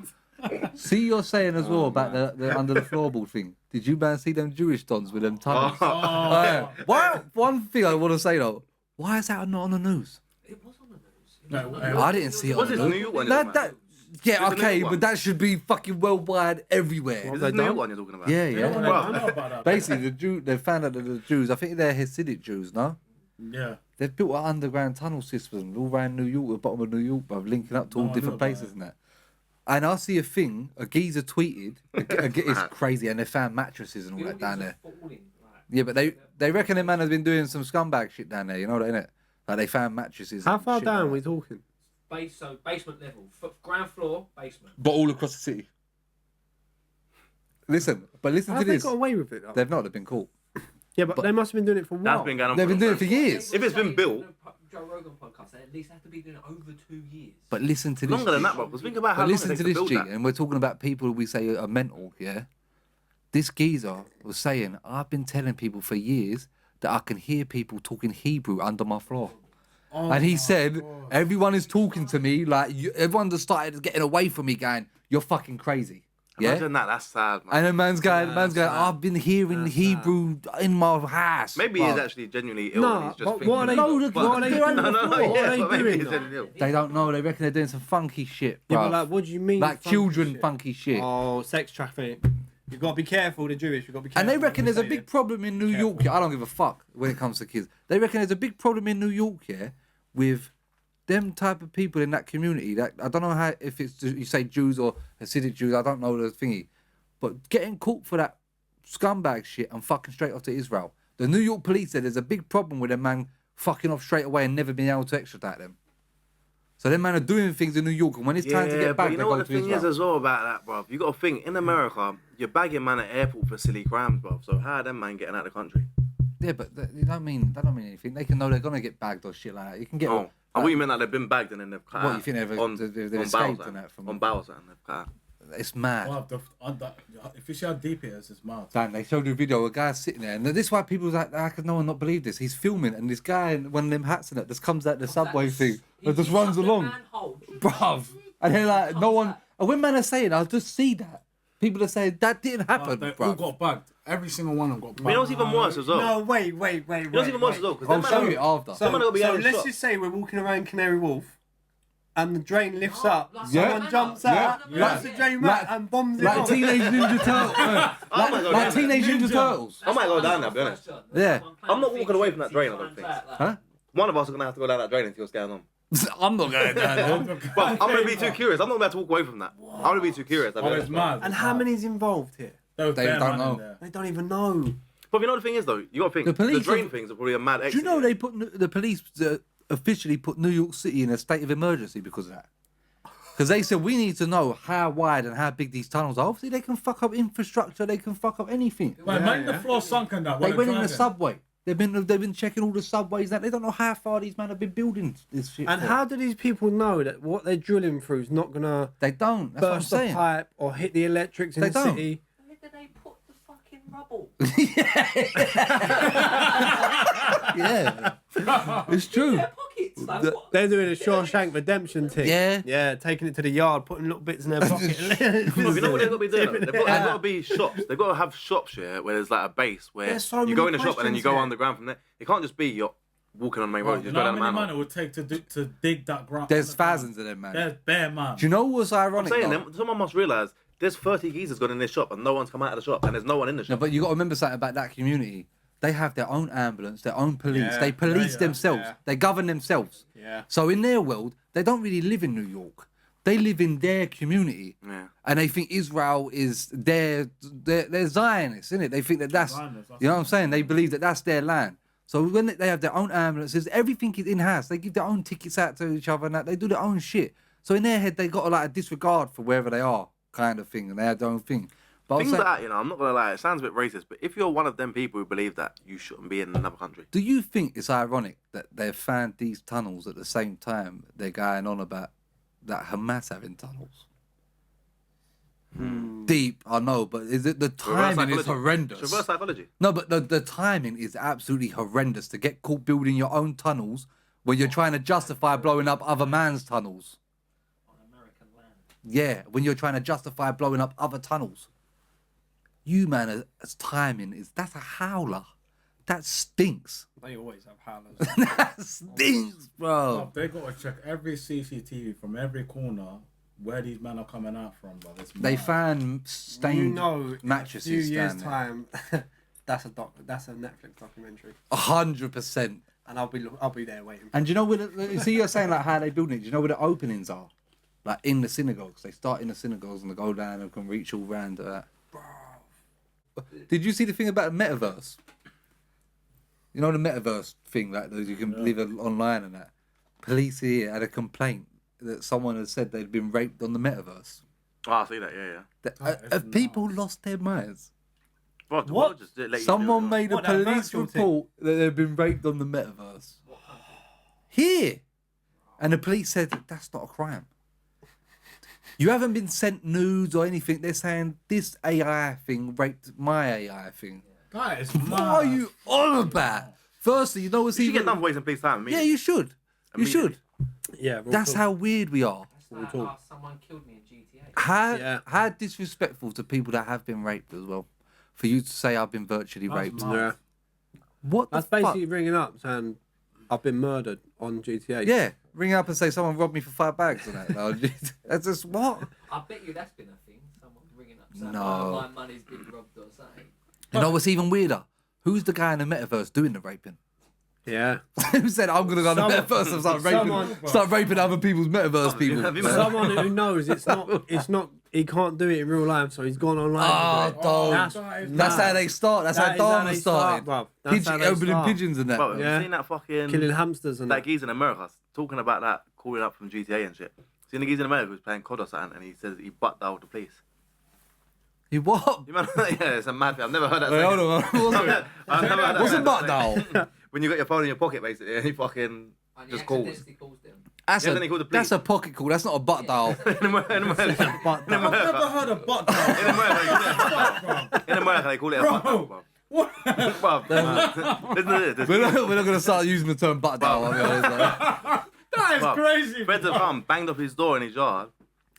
See, you're saying as well about the under the floorboard thing. Did you man see them Jewish dons with them tunnels? Oh. Why? One thing I want to say though. Why is that not on the news? It was on the news. No, I didn't see it What's on this the New news. York one? you're talking about? Yeah, Is it the okay, new but one? that should be fucking worldwide everywhere. Is What this they the new done? one you're talking about? Yeah, I yeah. know about that. Basically, they found out that the Jews. I think they're Hasidic Jews, no? Yeah. They've built an underground tunnel system all around New York, the bottom of New York, bruv, linking up to all No, I different know about places it. and that. And I see a thing, a geezer tweeted, it's crazy, and they found mattresses and all that down there. Yeah, but they reckon the man has been doing some scumbag shit down there, you know that, innit? Like they found mattresses. How and far shit down are like we that. talking? So basement level, ground floor, basement. But all across the city. Listen How to have they this. got away with it? Though? They've not, they've been caught. Yeah, but they must have been doing it for a while. That's been going on. They've been doing it for for years. If it's been built- Joe Rogan podcast, they at least have to be doing it over 2 years. But listen to this. longer than G. that, bro. Because think about how But long it listen takes to to this, build G, that. and we're talking about people we say are mental, yeah? This geezer was saying, I've been telling people for years that I can hear people talking Hebrew under my floor. And he said, everyone is talking to me, like, everyone just started getting away from me going, you're fucking crazy. Yeah? Imagine that. That's sad, man. And the man's going, I've been hearing Hebrew in my house. Maybe bruv. he's actually genuinely ill. No, and he's just but thinking. what are they, No, what are they they're doing? under the floor. What yeah, are but they maybe doing? he's though? genuinely ill. They don't know. They reckon they're doing some funky shit, Yeah, bruv. but like, what do you mean? Like funky children shit? funky shit. Oh, sex trafficking. You've got to be careful, the Jewish. You've got to be careful. And they reckon what there's a say big there. problem in New York. I don't give a fuck when it comes to kids. They reckon there's a big problem in New York, yeah, with them type of people in that community. That I don't know how if it's you say Jews or Hasidic Jews. I don't know the thingy, but getting caught for that scumbag shit and fucking straight off to Israel. The New York police said there's a big problem with them man fucking off straight away and never being able to extradite them. So them man are doing things in New York, and when it's time to get but back, you they know go what to the thing Israel. is as well about that, bro. You got to think in America, you're bagging man at airport for silly crimes, bro. So how are them man getting out of the country? Yeah, but they don't mean anything. They can know they're gonna get bagged or shit like that. You can get. Oh, I thought you meant that they've been bagged and then they've cut What, out you think they've on escaped bowels and that from- on bowels and they've cut out. It's mad. Well, if you see how deep it is, it's mad. Dan, they showed you a video of a guy sitting there, and this is why people was like, how could no one not believe this? He's filming, and this guy in one of them hats and that just comes out the subway thing and just runs along, bruv. And they're like, no one. And when men are saying, I'll just see that. People are saying that didn't happen, They all bruv. got bagged. Every single one of them got bagged. You know what's even worse as well? No, wait. You know what's even worse as well? 'Cause I'll them show man- you after. So, Someone will be so having let's shots. just say we're walking around Canary Wharf, and the drain lifts up. Yeah. Someone jumps Yeah. out, Yeah. puts the drain Like- back, and bombs it like off. Teenage Ninja Turtles. I might go like down Teenage there. Ninja Turtles. I might go down there, to be honest. Yeah. I'm not walking away from that drain, I don't think. Huh? One of us are gonna have to go down that drain and see what's going on. I'm not going down there. But I'm gonna be too curious. I'm not gonna be able to walk away from that. I'm gonna be too curious. I'll be Oh, honest, it's bro. mad. And it's how mad. many's involved here? There was They bare don't man in know. there. They don't even know. But you know the thing is though, you gotta think The the, police drain have- things are probably a mad Do exit. you know they put the police officially put New York City in a state of emergency because of that? Because they said we need to know how wide and how big these tunnels are. Obviously, they can fuck up infrastructure. They can fuck up anything. Wait, man, the floor sunk in that. while They went in the driving. subway. They've been checking all the subways. That they don't know how far these men have been building this shit. And for. how do these people know that what they're drilling through is not gonna They don't. That's what I'm burst the saying. pipe or hit the electrics in They the don't. city? Where did they put the fucking rubble? Yeah, it's true. Their pockets. Like, The- what? They're doing a Shawshank Redemption thing. Yeah. Yeah, taking it to the yard, putting little bits in their pocket. Well, you know what they've got to be doing? Tipping They've it got out. to be shops. They've got to have shops here where there's like a base where There's so you go in many the shop and then you questions go here. underground from there. It can't just be you're walking on the main road. Bro, You you just know go how down the many manhole. man it would take to dig that ground? There's thousands of them, man. There's bare man. Do you know what's I'm ironic? saying, though? someone must realise there's 30 geezers gone in this shop and no one's come out of the shop and there's no one in the No, shop. but you got to remember something about that community. They have their own ambulance, their own police. Yeah, They police yeah, themselves. yeah. They govern themselves. Yeah. So in their world, they don't really live in New York. They live in their community, Yeah. and they think Israel is their Zionists, isn't it? They think that that's Zionists, that's you know what I'm saying. They believe that that's their land. So when they have their own ambulances, everything is in house. They give their own tickets out to each other, and that they do their own shit. So in their head, they got like a disregard for wherever they are, kind of thing, and they have their own thing. But I'm Things saying, like that, you know, I'm not going to lie, it sounds a bit racist, but if you're one of them people who believe that, you shouldn't be in another country. do you think it's ironic that they've found these tunnels at the same time they're going on about that Hamas having tunnels? Deep, I know, but is it the timing is It's horrendous? reverse psychology. No, but the timing is absolutely horrendous to get caught building your own tunnels when you're trying to justify blowing up other man's tunnels. On American land. Yeah, when you're trying to justify blowing up other tunnels. You, man, as timing is, that's a howler. That stinks. They always have howlers. That stinks, bro. They got to check every CCTV from every corner where these men are coming out from, bro. It's They mad. found stained You know, mattresses in a few years' down there. time, that's a Netflix documentary. 100%. and I'll be there waiting. And do you know where you see you're saying like how they build it? Do you know where the openings are? Like in the synagogues. They start in the synagogues and they go down and can reach all round that. Did you see the thing about the metaverse? You know the metaverse thing, like those you can live online and that. Police here had a complaint that someone had said they'd been raped on the metaverse. Oh, I see that. Yeah. Have people lost their minds? Bro, the What? world just let you do Someone it. made a What, that police virtual thing? report that they've been raped on the metaverse. Here. And the police said that's not a crime. You haven't been sent nudes or anything. They're saying this AI thing raped my AI thing. That is What mad. are you on about? Firstly, you know what's You should get even... done for wasting police time. Yeah, you should. You should. Yeah, That's how weird we are. That's like, someone killed me in GTA. How disrespectful to people that have been raped as well. For you to say I've been virtually raped. mad. Yeah. What the That's fuck? basically ringing up saying I've been murdered on GTA. Yeah, ring up and say someone robbed me for 5 bags and that. No, that's just what? I bet you that's been a thing. Someone ringing up saying, No. "Oh, my money's been robbed or something." You know what's even weirder? Who's the guy in the metaverse doing the raping? Yeah. Who said I'm gonna go on the Someone- metaverse and someone- start raping other people's metaverse people? have you Man. met- Someone who knows it's not. He can't do it in real life, so he's gone online. Oh, to do it. dog. That's how they start. That's That how is how Dharma they start, started. bruv. That's how they Opening start. pigeons and that. Bro, have Yeah. you seen that fucking Killing hamsters and that that. geezer in America talking about that calling up from GTA and shit? Seen the geezer in America who's playing COD or something, and he says he butt dialed the police. He what? You remember? Yeah, it's a mad thing. I've never heard that. Wait, saying. hold on. What's it? I've never heard that. What's a saying. butt dial? When you got your phone in your pocket, basically, and you fucking And just he calls. accidentally calls them. That's, Yeah, then he called the police. that's a pocket call. That's not a butt dial. in America, I've never heard of butt dial. in America, they call it a butt dial, bro. What? Bro, listen to this. We're not going to start using the term butt dial. I mean, it's like- That is Bro, crazy. Fred's come, banged up his door in his yard,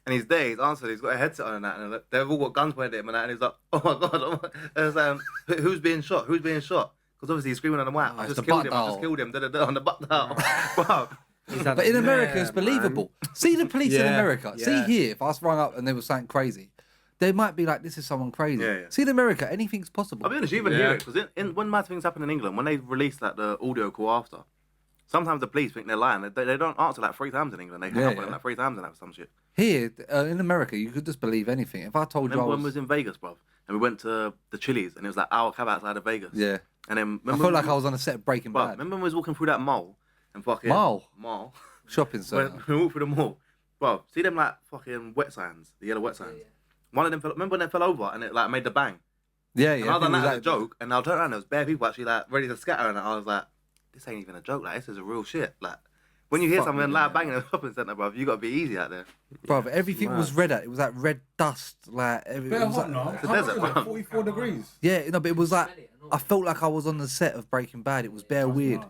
and he's there, he's answered, he's got a headset on and that, and they've all got guns pointed at him and that, and he's like, oh my god, and it's, who's being shot? Who's being shot? Because obviously he's screaming on the mic, I it's just the killed butt him, I just dial. killed him, da-da-da, on the butt dial. Bro, But in America, it's believable. See the police in Yeah, America. See yeah. here, if I was rung up and they were saying crazy, they might be like, this is someone crazy. Yeah, yeah. See in America, anything's possible. I'll be honest, you even hear it, because when mad things happen in England, when they release like the audio call after, sometimes the police think they're lying. They don't answer like 3 times in England. They hang Yeah, up on yeah. them like 3 times and have some shit. Here, in America, you could just believe anything. If I told Remember you I when we was in Vegas, bro, and we went to the Chili's, and it was like our cab outside of Vegas. Yeah. And then I felt like I was on a set of Breaking Bro, Bad. remember when we was walking through that mall and fucking Mall? Shopping When centre. we walked through the mall, bro, see them like fucking wet signs, the yellow wet signs. One of them fell. Remember when they fell over and it like made the bang? Yeah, And yeah. I done people that as a like- joke, and I turned around, there was bare people actually like ready to scatter, and I was like, this ain't even a joke. Like this is a real shit. Like when you hear Fuck something me, loud man. banging in a shopping centre, bro, you got to be easy out there. Bro, but everything was red. It was like red dust. Like, it Better was hot like, now. a How much desert, is it? man. 44 degrees. yeah, no, but it was like, Smell it and all. I felt like I was on the set of Breaking Bad. It was bare weird. Mad.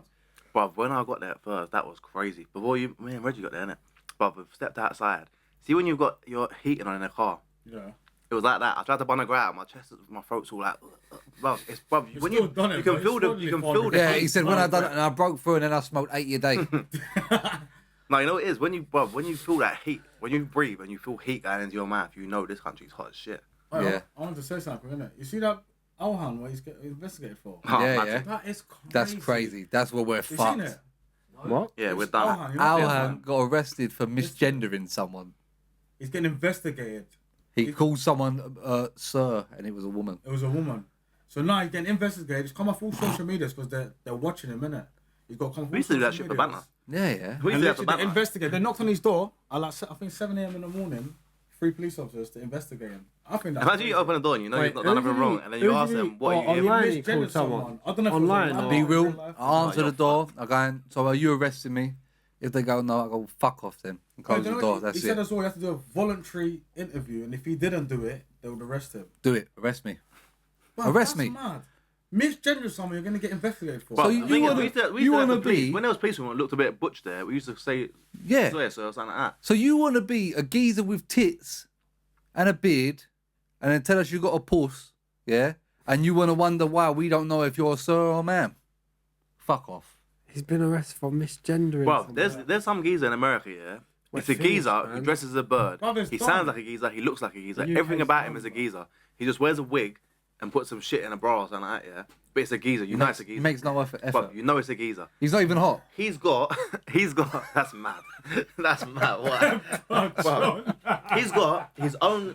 Bro, when I got there at first, that was crazy. Before you, me and Reggie got there, innit? Bro, we stepped outside. See when you've got your heating on in a car? Yeah. It was like that. I tried to bun a grout. My chest, my throat's all like, bro. It's bro. When still you done it, you can but feel it's the you can slowly feel the Yeah, heat. he said when I done it and I broke through and then I smoked 80 a day. No, you know what it is when you feel that heat, when you breathe and you feel heat going into your mouth, you know this country's hot as shit. Hey, Yeah. I want to say something, innit? You see that Alhan, what he's getting investigated for? Oh, Yeah, man. yeah. That is crazy. That's crazy. That's where we're You seen fucked. it? What? Yeah, we're It's done. Alhan, you know Alhan got arrested for misgendering someone. He's getting investigated. He called someone sir, and it was a woman. It was a woman. So now he's getting investigated. He's come off all social medias because they're watching him, innit? He's got to come off We all used to do that social shit for medias. banter. Yeah, yeah. We And used to have literally to they banter. investigated. They knocked on his door at like, I think 7 a.m. in the morning. 3 police officers to investigate him. I think that's Imagine you open the door and you know Wait, you've not done who nothing did wrong, he- and then who you did ask he- them, what oh, are you online? here he called someone. I don't know if Online, it was or- Be real. life. I answer you're the door. I go, in, so are you arresting me? If they go, no, I go, fuck off then. And close You know the door. what? That's he said it. as well, you have to do a voluntary interview, and if he didn't do it, they would arrest him. Do it. Arrest me. Bruv, Arrest that's me. Mad. Misgender someone, you're gonna get investigated for. But So the you thing is, wanna- we used to you have the wanna police- be- when there was policemen that looked a bit butch there, we used to say Yeah. swear so or something like that. So you want to be a geezer with tits and a beard and then tell us you got a puss, yeah? And you want to wonder why we don't know if you're a sir or a ma'am? Fuck off. He's been arrested for misgendering. Well, someone. there's some geezer in America, yeah. We're It's a finished, geezer who man. dresses as a bird. Bruv, it's He done. sounds like a geezer. He looks like a geezer. The UK Everything about him done, is a bruv. geezer. He just wears a wig and put some shit in a bra or something like that, yeah. But it's a geezer. You know it's a geezer. He makes no effort. But you know it's a geezer. He's not even hot. He's got. That's mad. That's mad. What? Bro, he's got his own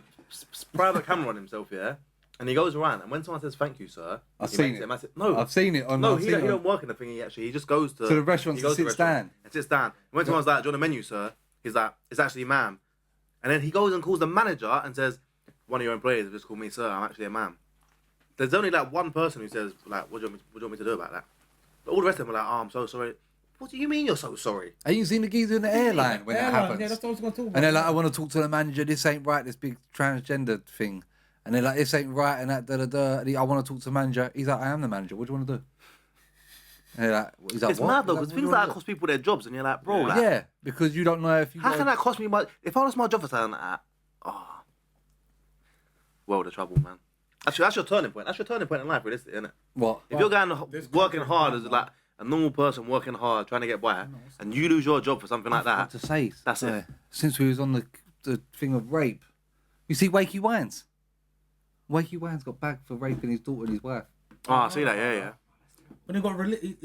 private camera on himself, yeah. And he goes around, and when someone says "Thank you, sir," I've seen it. No, I've seen it on. No, he don't work in the thing. He just goes to the restaurants and sits down. And sits down. And when someone's like, "Do you want a menu, sir?" He's like, "It's actually ma'am." And then he goes and calls the manager and says, "One of your employees have just called me, sir. I'm actually a ma'am." There's only like one person who says, like, what do you want me to do about that? But all the rest of them are like, "Oh, I'm so sorry." What do you mean you're so sorry? Have you seen the geezer in the airline when that happens? Yeah, that's what I was going to talk about. And they're like, "I want to talk to the manager. This ain't right. This big transgender thing." And they're like, "This ain't right." And that I want to talk to the manager. He's like, "I am the manager. What do you want to do?" And they're like, he's like, It's what? mad though, He's because like, things "What do like you that cost people their jobs, and you're like, bro, like, yeah, because you don't know if you. how can that cost me my? If I lost my job for something like that, oh, world of trouble, man. Actually, that's your turning point. That's your turning point in life, realistically, isn't it? What? If you're working hard as like a normal person working hard, trying to get by, and you lose your job for something like that, To say that's it. Since we was on the thing of rape, you see, Wakey Wines. Wakey Wines got bagged for raping his daughter and his wife. Oh, I see that, yeah. When he got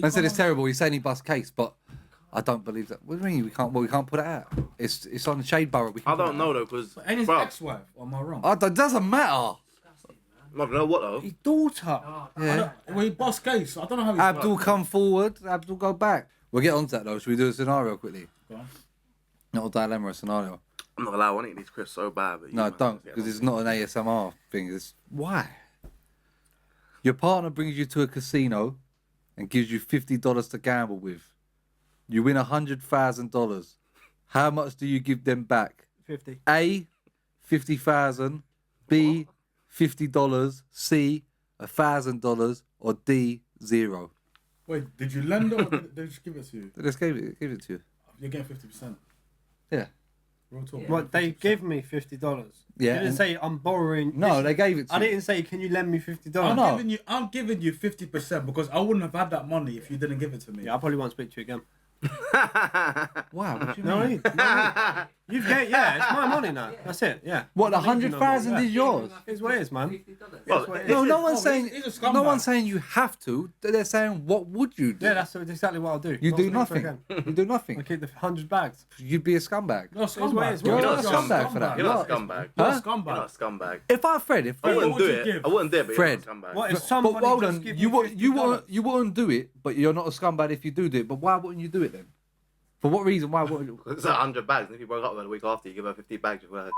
I said it's terrible. He's saying he bust case, but I don't believe that. What do you mean we can't? Well, we can't put it out. It's on the Shade Borough. We can I don't know though, because And his bro, ex-wife, or am I wrong? It doesn't matter. I don't know what though. His daughter. Yeah. Well, he boss case. I don't know how he. Abdul come forward. Abdul go back. We'll get on to that though. Should we do a scenario quickly? Go on. Not a dilemma, a scenario. I'm not gonna lie, I want to eat these crisps so bad. But No, man, don't, yeah, because it's not an ASMR thing. It's why. Your partner brings you to a casino and gives you $50 to gamble with. You win $100,000. How much do you give them back? 50. A, 50,000. B, $50. C, $1,000. Or D, 0. Wait, did you lend it or did they just give it to you? They just give it to you. You're getting 50%. Yeah. Real talk. What, they give me $50? Yeah, You didn't and- say I'm borrowing. No, they gave it to I you. didn't say, can you lend me $50? I'm giving you 50% because I wouldn't have had that money if you didn't give it to me. Yeah, I probably won't speak to you again. Wow, what do you No mean? need. You've got, yeah, it's my money now. That's it, yeah. What, the I'm leaving no 100,000 more. is yours? It's what it is, man. Well, what it No, is. no one's saying. he's a scumbag. No one's saying you have to. They're saying, what would you do? Yeah, that's exactly what I'll do. You Not do speak to nothing. again. You do I nothing. keep the 100 bags. You'd be a scumbag. You're a It's what it is. scumbag. You're You're not a not a scumbag for that. You're not a scumbag. You're a Huh? scumbag. You're not a scumbag. If I Fred, if I wouldn't what do would you it. give? I wouldn't do it, but Fred. you're not a scumbag. What if but somebody hold just on, give you me $50? wouldn't do it, but you're not a scumbag if you do it. But why wouldn't you do it then? For what reason? Why wouldn't you? It's 100 bags, and if you broke up with her the week after, you give her 50 bags. You her.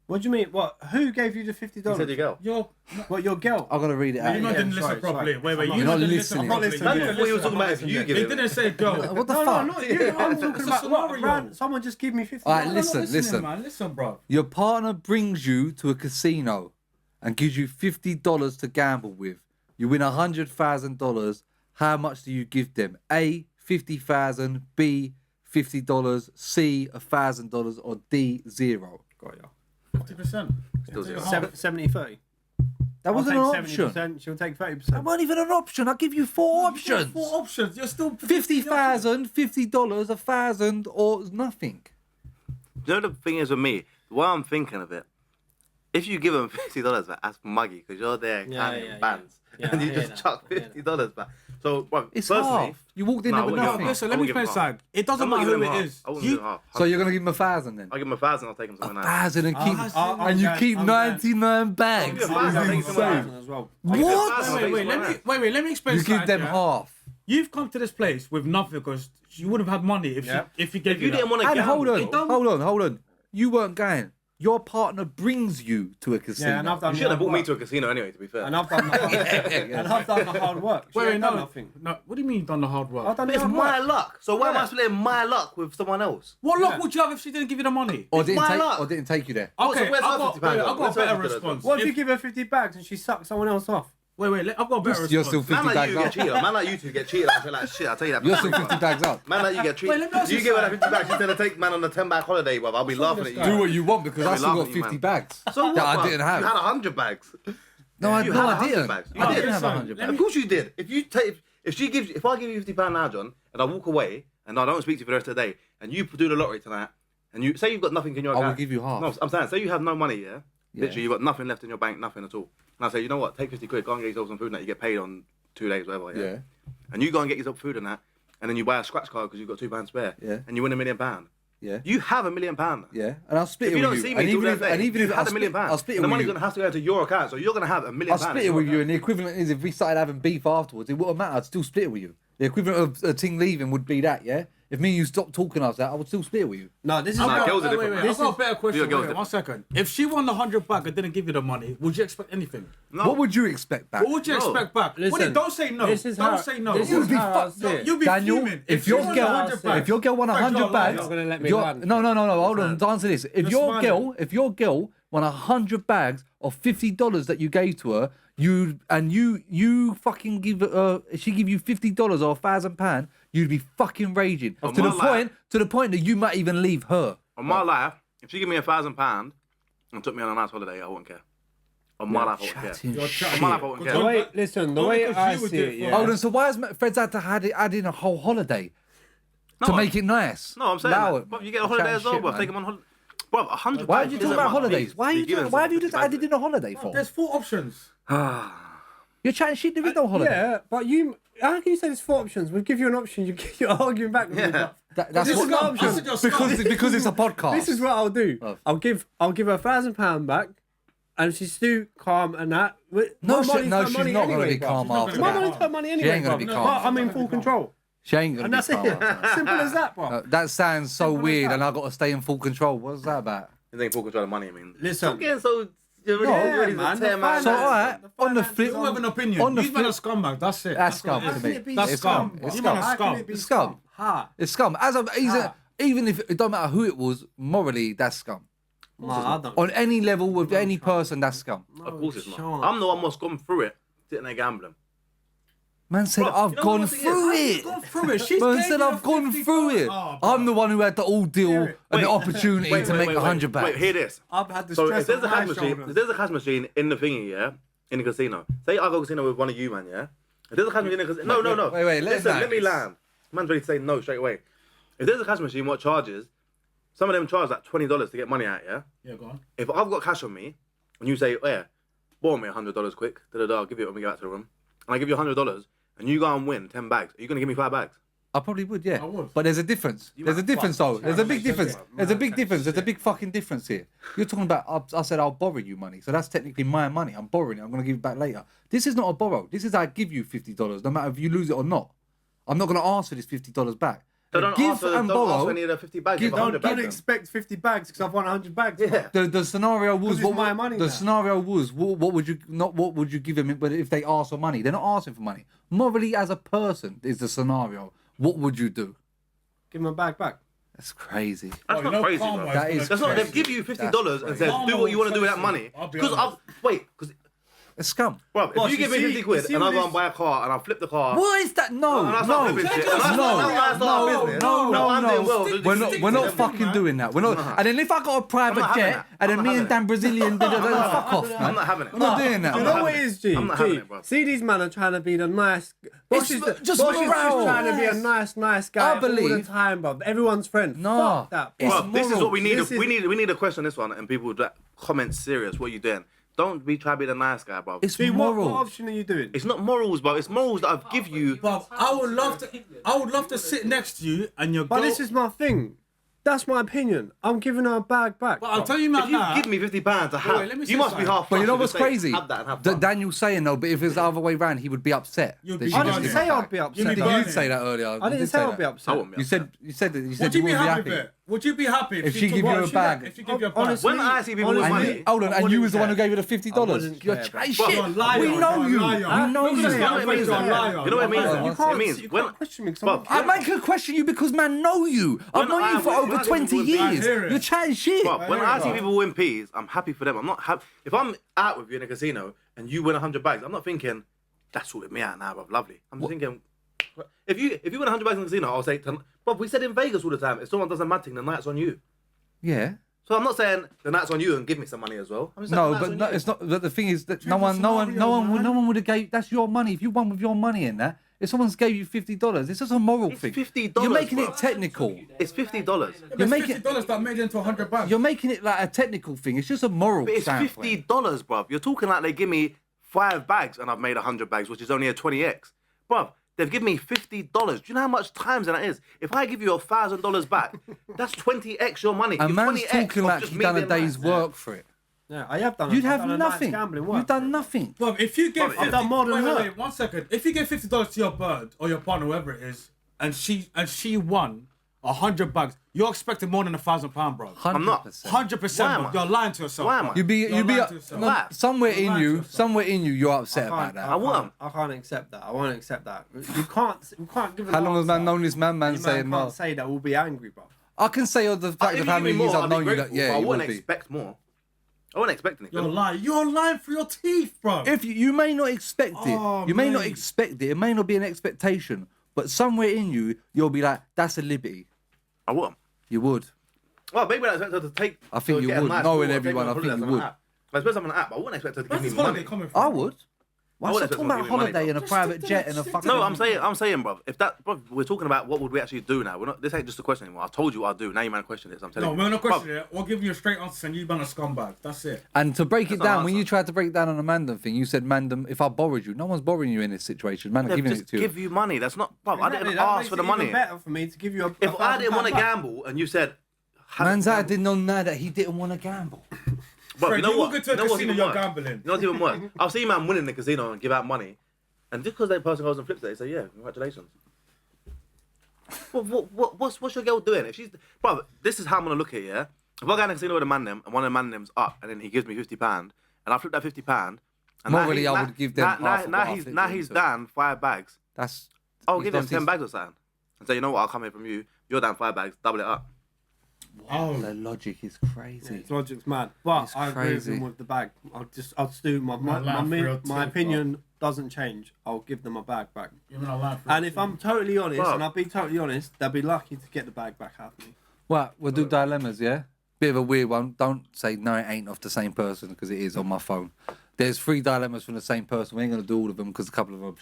What do you mean? What? Who gave you the $50? You said your girl. You're. What, your girl? I'm gonna read it out. You not yeah, didn't listen sorry, properly. sorry. Wait, I'm you not didn't listening. listen I'm not properly. listening. Man, You I didn't thought you were listen. talking about if you give He it. didn't say go. What the No, fuck? no, not you. I'm talking It's a about what? scenario. Ran, someone just give me $50. All right, I'm not listen, listening, listen. man. Listen, bro. Your partner brings you to a casino and gives you $50 to gamble with. You win $100,000. How much do you give them? A, 50,000. B, $50. C, $1,000. Or D, 0. Got ya. 50%. Still zero. 70-30. That wasn't an I'll option. take 70%. She'll take That 30%. wasn't even an option. I'll give you 4 options. 4 options. You're still 50,000, $50, 1,000, or nothing. You know the thing is with me, the way I'm thinking of it, if you give them $50 back, that's muggy because you're there counting yeah, bands, yeah. and Yeah, you I just hear chuck that. $50 back. So, bro, It's personally, half. You walked in No, I there with wouldn't give nothing. half. Listen, I let me wouldn't play give him side. It doesn't I'm not matter giving who him it half. is. I wouldn't You, do half. So you're gonna give him 1,000 then? I'll give him 1,000. I'll take him something nice. 1,000 and keep, I'm and you going- keep I'm 99 bags. I'll give him 1,000, I'll take him Insane. something As well. What? Let me explain. You give side, them yeah? half. You've come to this place with nothing because you would have had money if Yeah. you gave If you didn't want to And gamble, hold on. You weren't going. Your partner brings you to a casino. Yeah, and I've done you should have the brought me hard to a work. casino anyway. To be fair, And I've done the hard work. And I've done the hard work. She Wait, ain't done no, nothing. no. What do you mean you've done the hard work? I've done but the it's hard my work. luck. So why am I Yeah. splitting my luck with someone else? What luck Yeah. would you have if she didn't give you the money? or It's didn't my take, luck. or didn't take you there. so Okay, where's I've my got, 50 pounds I've gone? got a Where's my better 50 response. What if you give her 50 bags and she sucks someone else off? Wait, I've got a better response. You're still 50 Man like bags you get up. cheated. Man like you two get cheated. I feel like shit. I'll tell you that. You're still 50 bags up. Man like you get treated. Wait, let me ask you you give her that something. 50 bags. She's gonna take man on a 10-bag holiday, bruv. I'll be laughing at you. Do what you want because I I'll be still got laughing at you, 50 man. bags So what, that I bruv? didn't have. You had 100 bags. No, I You no, had I 100 didn't. bags. You I did. didn't have Listen, 100 let bags. Of course you did. If you take, if I give you £50 now, John, and I walk away and I don't speak to you for the rest of the day, and you do the lottery tonight, and you say you've got nothing in your I will account. give you half. No, I'm saying, say you have no money, yeah? Yeah. Literally, you've got nothing left in your bank, nothing at all. and I say, you know what, take 50 quid, go and get yourself some food and that, you get paid on 2 days, whatever, yeah? Yeah. And you go and get yourself food and that, and then you buy a scratch card because you've got £2 spare, Yeah. and you win £1 million. Yeah. You have £1 million. Yeah. And I'll split If it you with don't you. see And me even till if, that day, and even you if had I'll £1 million. split, I'll split it And the with money's you. going to have to go into your account, so you're going to have £1 million. I'll split it with you, and the equivalent is if we started having beef afterwards, it wouldn't matter. I'd still split it with you. The equivalent of a thing leaving would be that, yeah? If me and you stopped talking after that, I would still split it with you. No, this is Nah, how- girls are different, man. I've got a better question. Girls Wait, are 1 second. If she won the 100 back and didn't give you the money, would you expect anything? No. What would you expect back? What would you No. expect back? Listen, Don't say no. this is Don't how- say no. this You'll is be how I see it. You'll be Daniel, fuming. if she your won girl, the 100 back, if your girl won Fred, 100 you're bags, lying. You're gonna let me your- run. no, hold on, answer this. If You're your girl, if your girl won 100 bags of $50 that you gave to her, you fucking give she give you $50 or £1,000, you'd be fucking raging On to my the point that you might even leave her. On my life, if she give me £1,000 and took me on a nice holiday, I wouldn't care. On my life, I wouldn't Chatting care. shit. On my life, I wouldn't The care. way, listen, the Not way because I you would see do it, it for yeah. Hold on, so why has Fred's had to add in a whole holiday to make it nice? No, I'm saying Allow that. it. Bruv, you get a holiday Chatting as well, shit, bro. man. Take them on holiday. Bro, 100 Why are bags you isn't talking about much. holidays? Why You're giving have you some just added in a holiday for? There's 4 options. You're chatting shit. There is no holiday. Yeah, but how can you say there's 4 options? We'll give you an option. You're arguing back with me. Yeah. But That's This what is not option. This is just because it's a podcast. This is what I'll do. Oh. I'll give her £1,000 back, and she's still calm and that. No, My money's she's her not money going to anyway, be bruv. calm She's not after gonna My be that. money's her money anyway. ain't gonna bruv. be But calm. I'm in full control. She ain't going And to be that's it. calm after that. Simple as that, bro. That sounds so Simple as weird, that. and I got to stay in full control. What's that about? You think full control of money, I mean. Listen. Stop getting so... You're No, ready man, to tear the man. So, finance- alright, on the flip, You have an opinion. on the These men are flip, scumbags. That's it. that's what scum it to is. me. That's It's scum. scum. It's You men are scum. scum. It's scum. Ha. It's scum. Even if it don't matter who it was, morally, that's scum. Nah, I don't. On any level with any person, that's scum. Of course it's not. Sean. I'm the one who's gone through it, sitting there gambling. Man said, Bro, I've you know gone what the thing through is? it. Gone through it. She's Man gave said, you I've gone $50. through it. Oh, I'm the one who had the all deal and the Wait. opportunity to make 100 bags. Wait, hear this. I've had the So stress if there's on a cash my machine, shoulders. if there's a cash machine in the thingy, yeah, in the casino. Say I go casino with one of you, man, yeah. If there's a cash machine in the casino, no. Wait, Let me land. Man's ready to say no straight away. If there's a cash machine, what charges? Some of them charge like $20 to get money out, yeah. Yeah, go on. If I've got cash on me, and you say, oh yeah, borrow me $100 quick, I'll give you it when we get back to the room, and I give you $100, and you go and win 10 bags, are you gonna give me 5 bags? I probably would, yeah. I would. But there's a difference. There's a difference, though. There's a big difference. There's a big difference. There's a big fucking difference here. You're talking about, I said I'll borrow you money. So that's technically my money. I'm borrowing it. I'm going to give it back later. This is not a borrow. This is I give you $50, no matter if you lose it or not. I'm not going to ask for this $50 back. So don't Give ask for, and don't ask borrow. for any of the 50 bags, Give- give 100 Don't bags. expect 50 bags because I've won 100 bags. Yeah. The scenario was it's my money the now. scenario was what would you give them if they ask for money? They're not asking for money. Morally, as a person, is the scenario. What would you do? Give my bag back. That's crazy. That's not crazy, bro. That is That's not. They crazy. give you $50 and That's says, crazy. do what you want to do with that I'll money. be Because honest. because It's scum. bro, Boss, if you give me you 50 see- quid you see and I all go and this- buy a car and I flip the car. What is that? No, And I no, start flipping shit. And I start business. no, I'm doing well. We're not fucking doing that. We're not. And then if I got a private not having jet that. and then I'm me not and Dan Brazilian, fuck off, I'm man. not having it. We're not doing that. Do you man. know what it is, G? I'm not G, having it, bro. See, these men are trying to be the nice. Boss is just Boss is morale. trying to be a nice guy I all the believe- time, bro. Everyone's friend. Nah. Fuck that. It's bro. Bro, this is what we need. This is- We need to question this one, and people that comment serious. What are you doing? Don't be trying to be the nice guy, bro. It's G, what moral. option are you doing? It's not morals, bro. It's morals that I've give you. But I would love to sit next to you and your But girl. this is my thing. That's my opinion. I'm giving her a bag back. But I'll tell you, man, If you now. give me £50 to have, Wait, let me say you must be something. half. But you know fussed what's to say, crazy? Have that and have That fun. Daniel's saying though, but if it's the other way round, he would be upset. You'd that be she I didn't didn't give say it I'd back. be You'd upset. be You burning. did say that earlier. I You didn't did say say I'd be that. upset. I wouldn't be You upset. said Would you you be would happy with it? Would you be happy If she give you a bag. If she give you a bag? Honestly, When I see people with honestly, money- Hold on, and you was the one who gave her the I $50. wouldn't You're care, chatting bro. shit. You're a liar, We know you're a you. liar. We know Look at you. this You know guy, what it means? you're a liar. You know what it means? You're a liar. You It can't, means you when- can't question me. 'cause Bro, I man can question you because man know you. I've known you for when over I 20 people with- I years. hear it. You're chatting shit. Bro, when I see bro. people win peas, I'm happy for them. I'm not happy. If I'm out with you in a casino and you win 100 bags, I'm not thinking, that's sorted me out now, bro. Lovely. I'm just thinking, if you win 100 bags in the casino, I'll say, bro, we said in Vegas all the time, if someone does a mad thing, the night's on you. Yeah. So I'm not saying the night's on you and give me some money as well. I'm just saying No, the night's but on no, you. it's not. But the thing is that Choose a scenario, man. no one would have gave. That's your money. If you won with your money in that, if someone's gave you $50, it's just a moral It's thing. $50, You're making bro. it technical. It's $50. You're making- making $50 that made it into 100 bags. You're making it like a technical thing. It's just a moral But it's standpoint. $50, bruv. You're talking like they give me 5 bags and I've made 100 bags, which is only a 20x. Bruv, they've given me $50. Do you know how much times that is? If I give you $1,000 back, that's 20x your money. A It's man's 20x talking of like just he me done a being day's mad. work for it. Yeah, I have done. You'd I've have done a nothing. nice gambling work. You've done nothing. Well, if you give, I've done more than her. Wait, 1 second. If you give $50 to your bird or your partner, whoever it is, and she won 100 bags, you're expecting more than £1,000, bro. I'm not. 100%. Why am bro. I? You're lying to yourself. Why am bro. I? You'd be You're lying to yourself. no, somewhere You're in lying to you, yourself. somewhere in you, you're upset about that. I won't. I can't accept that. I won't accept that. You can't give. How long has man known this man? Man You saying can't no. say that. We'll be angry, bro. I can say on the fact If of you how give me many years more, I've I'd be known you. grateful, Yeah, but I you wouldn't would be. expect more. I wasn't expecting it. You're lying. You're lying for your teeth, bro. If you may not expect it, Oh, you may not mate. expect it. It may not be an expectation, but somewhere in you, you'll be like, "That's a liberty." I wouldn't. You would. Well, maybe I expect her to take. I think to you get a would. nice Knowing tour, everyone, take I me on think you holidays on would. an app. I suppose I'm on an app, but I wouldn't expect her to Where's give this me holiday money. coming from? I would. Why I should I wouldn't talk expect about her to give me money, holiday in a Just private do jet that and a shit. fucking? No, I'm saying, bro. If that, bro, we're talking about what would we actually do now. We're not. This ain't just a question anymore. I told you what I do. Now you man question this. I'm telling No, you. we're not Bruv, questioning it. We'll give you a straight answer and you ban a scumbag. That's it. And to break it That's not down, an when you answer. tried to break down on a Mandem thing, you said Mandem. If I borrowed you, no one's borrowing you in this situation. Man, I'm they've giving just it to you. give you money. That's not, bro. I Exactly, didn't that ask makes for the it even money. better for me to give you a. If I didn't want to £1,000 back. gamble and you said, Man's out didn't know now that he didn't want to gamble. bro, Fred, you know you what? walk into a You know what's casino, even you're worse? gambling. You know what's even worse? I've seen man win in the casino and give out money, and just because that person goes and flips it, they say, "Yeah, congratulations." What's your girl doing? If she's, bro, this is how I'm gonna look at it. Yeah, if I go in a casino with a man them and one of the man them's up, and then he gives me £50, and I flip that £50, and Morally, I would give them half of what I flipped now it he's into. down 5 bags. That's. I'll he's give him lost 10 his- bags or something, and say, you know what? I'll come here from you. You're down 5 bags. Double it up. Oh, The logic is crazy. His logic's mad, but It's I agree with crazy. him with the bag. I'll do my Real opinion doesn't change. I'll give them a bag back. you're not lying for And your if I'm teeth. totally honest, Bro. and I'll be totally honest, they'll be lucky to get the bag back out of me. Well, we'll do dilemmas, yeah? Bit of a weird one. Don't say, no, it ain't off the same person, because it is on my phone. There's 3 dilemmas from the same person. We ain't going to do all of them, because a couple of them...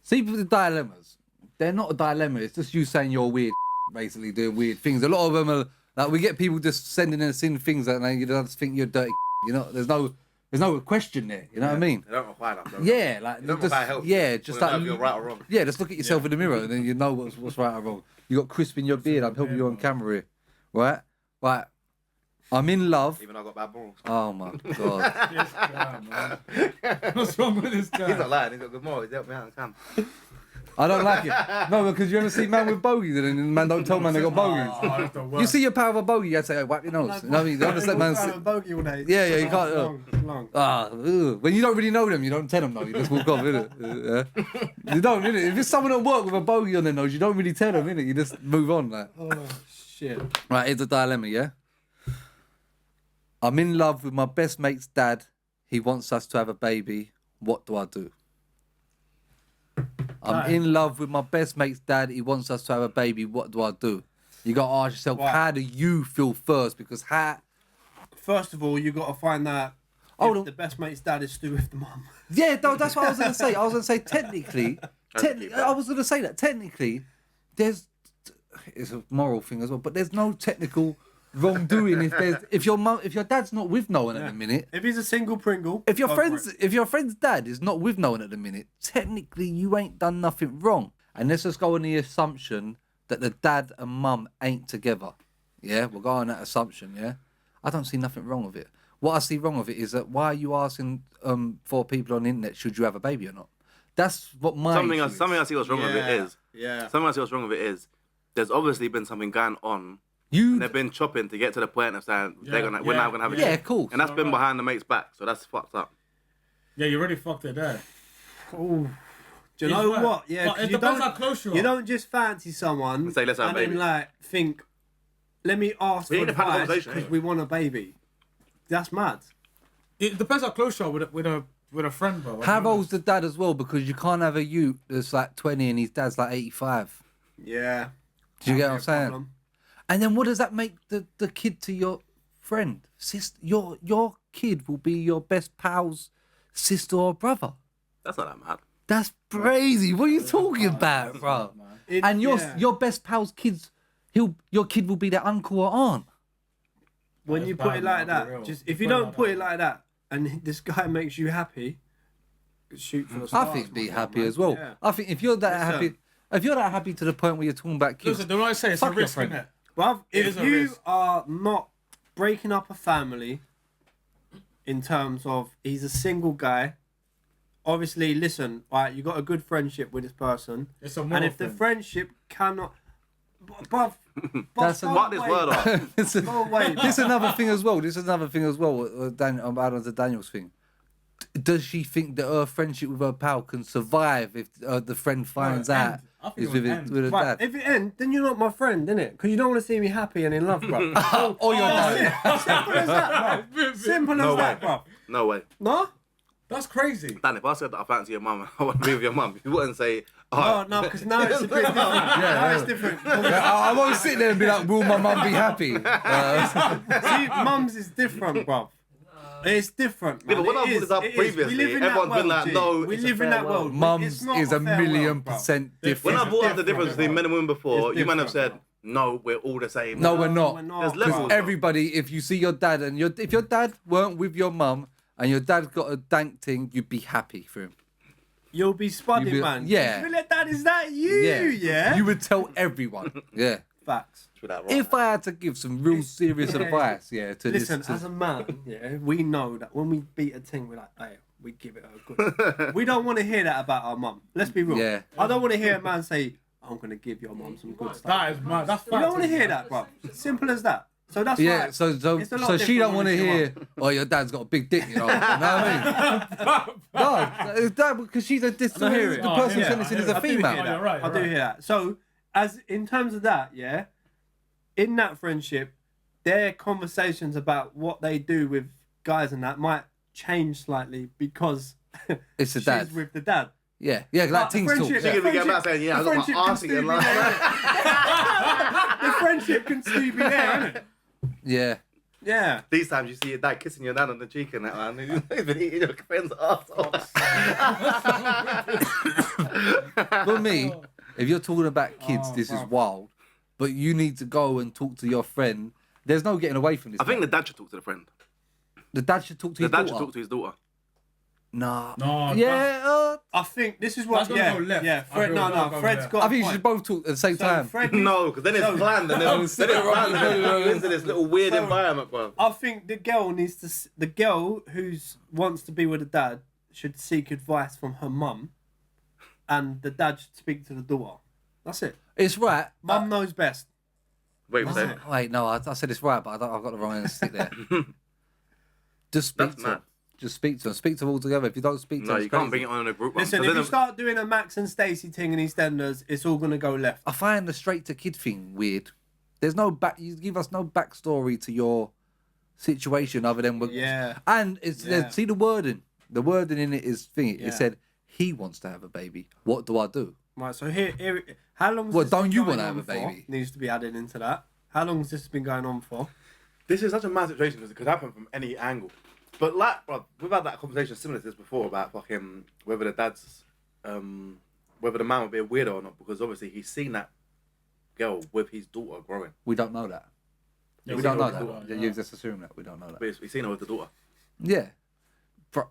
See, with the dilemmas, they're not a dilemma. It's just you saying you're weird, basically, doing weird things. A lot of them are... Like, we get people just sending us in things that you just think you're dirty, you know? There's no question there, you know what I mean? They don't require that. Yeah, like... They don't just, require help. yeah, just Wanna know like... if you're right or wrong. Yeah, just look at yourself in the mirror and then you know what's right or wrong. You got crisp in your beard. I'm helping you on camera here, right? Right. I'm in love. Even though I got bad balls. Oh my god. This guy, man. What's wrong with this guy? He's not lying. He's got good morals. He's helped me out on cam. I don't like it. No, because you ever see man with bogeys and then man don't tell man they got bogeys. Oh, that's the worst. You see your power of a bogey, you have to say, oh, wipe your nose. You know what I mean? You understand, man? Bogey all day. Yeah, yeah, you can't. Long. When you don't really know them, you don't tell them though. You just walk off, innit? Yeah. You don't, innit? If it's someone at work with a bogey on their nose, you don't really tell them, innit? You just move on, like. Oh shit. Right, here's a dilemma, yeah? I'm in love with my best mate's dad. He wants us to have a baby. What do I do? I'm in love with my best mate's dad. He wants us to have a baby. What do I do? You got to ask yourself, Right. how do you feel first? Because how... First of all, you got to find that Hold if on. the best mate's dad is still with the mum. Yeah, no, that's what I was going to say. I was going to say, technically, I was going to say that technically, it's a moral thing as well, but there's no technical wrongdoing if your dad's not with no one at the minute. If he's a single Pringle, If your go for it. friend's dad is not with no one at the minute, technically you ain't done nothing wrong. And let's just go on the assumption that the dad and mum ain't together. Yeah, we'll go on that assumption. Yeah, I don't see nothing wrong with it. What I see wrong with it is that why are you asking for people on the internet should you have a baby or not? That's what my Something issue is. I see what's wrong with it is. Yeah. Something I see what's wrong with it is. There's obviously been something going on. You They've been chopping to get to the point of saying we're Yeah, now gonna have a yeah, kid. cool. And that's been behind the mate's back, so that's fucked up. Yeah, you already fucked it there. Ooh. Do you He's know right. what? Yeah, But 'cause it you depends don't, how close you are. you don't just fancy someone And say, "Let's have a and baby." then like think, let me ask We for need to have a advice conversation because anyway. we want a baby. That's mad. It depends how close you are with a friend, bro. How old's the dad as well? Because you can't have a youth that's like 20 and his dad's like 85. Yeah. Do you get what I'm That'd be a saying? problem. And then what does that make the kid to your friend? Sister, your kid will be your best pal's sister or brother. That's not that mad. That's crazy. What are you talking about, bro? And your best pal's kids, your kid will be their uncle or aunt. When That's you put bad, it like man, for that, real. just if You you put it don't like put that. it like that, and this guy makes you happy, shoot for the I stars. think be man, happy man. as well. Yeah. I think if you're that Listen. happy, if you're that happy to the point where you're talking about kids, Listen, the way I say it's a fuck your risk, friend. isn't it? Bruv, It if is a you risk. are not breaking up a family in terms of he's a single guy, obviously, listen, right, you got a good friendship with this person. It's a And moral if the thing. friendship cannot... Bruv, That's go Mark this away. word off. Listen, Go away. this is another thing as well. This is another thing as well. I'm adding on to Daniel's thing. Does she think that her friendship with her pal can survive if the friend finds it'll out end. I think it's it with, will his, end. with her Right, dad? if it ends, then you're not my friend, innit? Because you don't want to see me happy and in love, bro. Or you're That's not. it. Simple as that, bro. Simple No as that, way. bro. No way. No? That's crazy. Dan, if I said that I fancy your mum and I want to be with your mum, you wouldn't say, Oh, no, because now it's a bit different. Now it's different. I won't sit there and be like, will my mum be happy? See, mums is different, bro. It's different, Yeah, man. but when I It brought is, this up it is. previously, We live in that everyone's been world, like, G. no, we it's a live in fair that world. world. Mums It's not is a fair million world, bro. percent When different. I brought up the different, difference between bro. men and women before, It's you might have different, said, no, we're all the same. No, we're not. we're not, There's bro. levels. Because everybody, if you see your dad and if your dad weren't with your mum and your dad got a dank thing, you'd be happy for him. You'll be spudding, You'll be- man. yeah. You be like, Dad, is that you? Yeah. You would tell everyone. Yeah. Facts. If I had to give some real serious advice, to Listen, this, as a man, yeah, we know that when we beat a team, we're like, hey, we give it a good. We don't want to hear that about our mum. Let's be real. Yeah. I don't want to hear a man say, I'm going to give your mum some good stuff. That is mad. That's You don't want to facts. hear that, bro. Simple as that. So that's yeah, why so it's a lot she different don't when want to it's your hear, oh, your dad's got a big dick, you know what I mean? No, that because she's I hear it. the Oh, person yeah, sending this in I is hear a it. I do hear female. that. You're right, I do you're hear that. So, as in terms of that, yeah, in that friendship, their conversations about what they do with guys and that might change slightly because It's the she's dad. with the dad. Yeah, like But things talk. friendship- She could be getting back saying, yeah, I the got my friendship can arse still eaten be last there. night. The friendship can still be there, innit? Yeah. Yeah. These times you see your dad kissing your dad on the cheek and that, man. He's been eating your friend's arsehole. For me, if you're talking about kids, this is wild. But you need to go and talk to your friend. There's no getting away from this. I think man. the dad should talk to the friend. the dad should talk to The his dad daughter. should talk to his daughter. Nah. No, Yeah. I think this is what. That's gonna go left. Yeah. I Fred, feel no, that'll no. go Fred's left. got. I a think you point. should both talk at the same So time. Fred No, because then it's So- planned and then it's planned and then you into this little weird environment, bro. I think the girl needs to. The girl who's wants to be with the dad should seek advice from her mum, and the dad should speak to the daughter. That's it. It's right. Mum knows best. Wait a second. Wait, no, I said it's right, but I've got the wrong end of the stick there. Just speak That's to mad. them. Just speak to them. Speak to them all together. If you don't speak to No, them, you it's can't crazy. bring it on in a group. man. Listen, Because if then you start doing a Max and Stacey thing in EastEnders, it's all gonna go left. I find the straight to kid thing weird. There's no back. You give us no backstory to your situation other than Yeah. And it's Yeah. see the wording. The wording in it is thingy. Yeah. It said he wants to have a baby. What do I do? Right. So here, how long? Well, don't you wanna have a baby? Needs to be added into that. How long has this been going on for? This is such a mad situation because it could happen from any angle. But like, bro, we've had that conversation similar to this before about fucking whether the dad's, whether the man would be a weirdo or not, because obviously he's seen that girl with his daughter growing. We don't know that. Yeah, we don't know with that. the daughter, You just assume that. We don't know that. But he's seen her with the daughter. Yeah.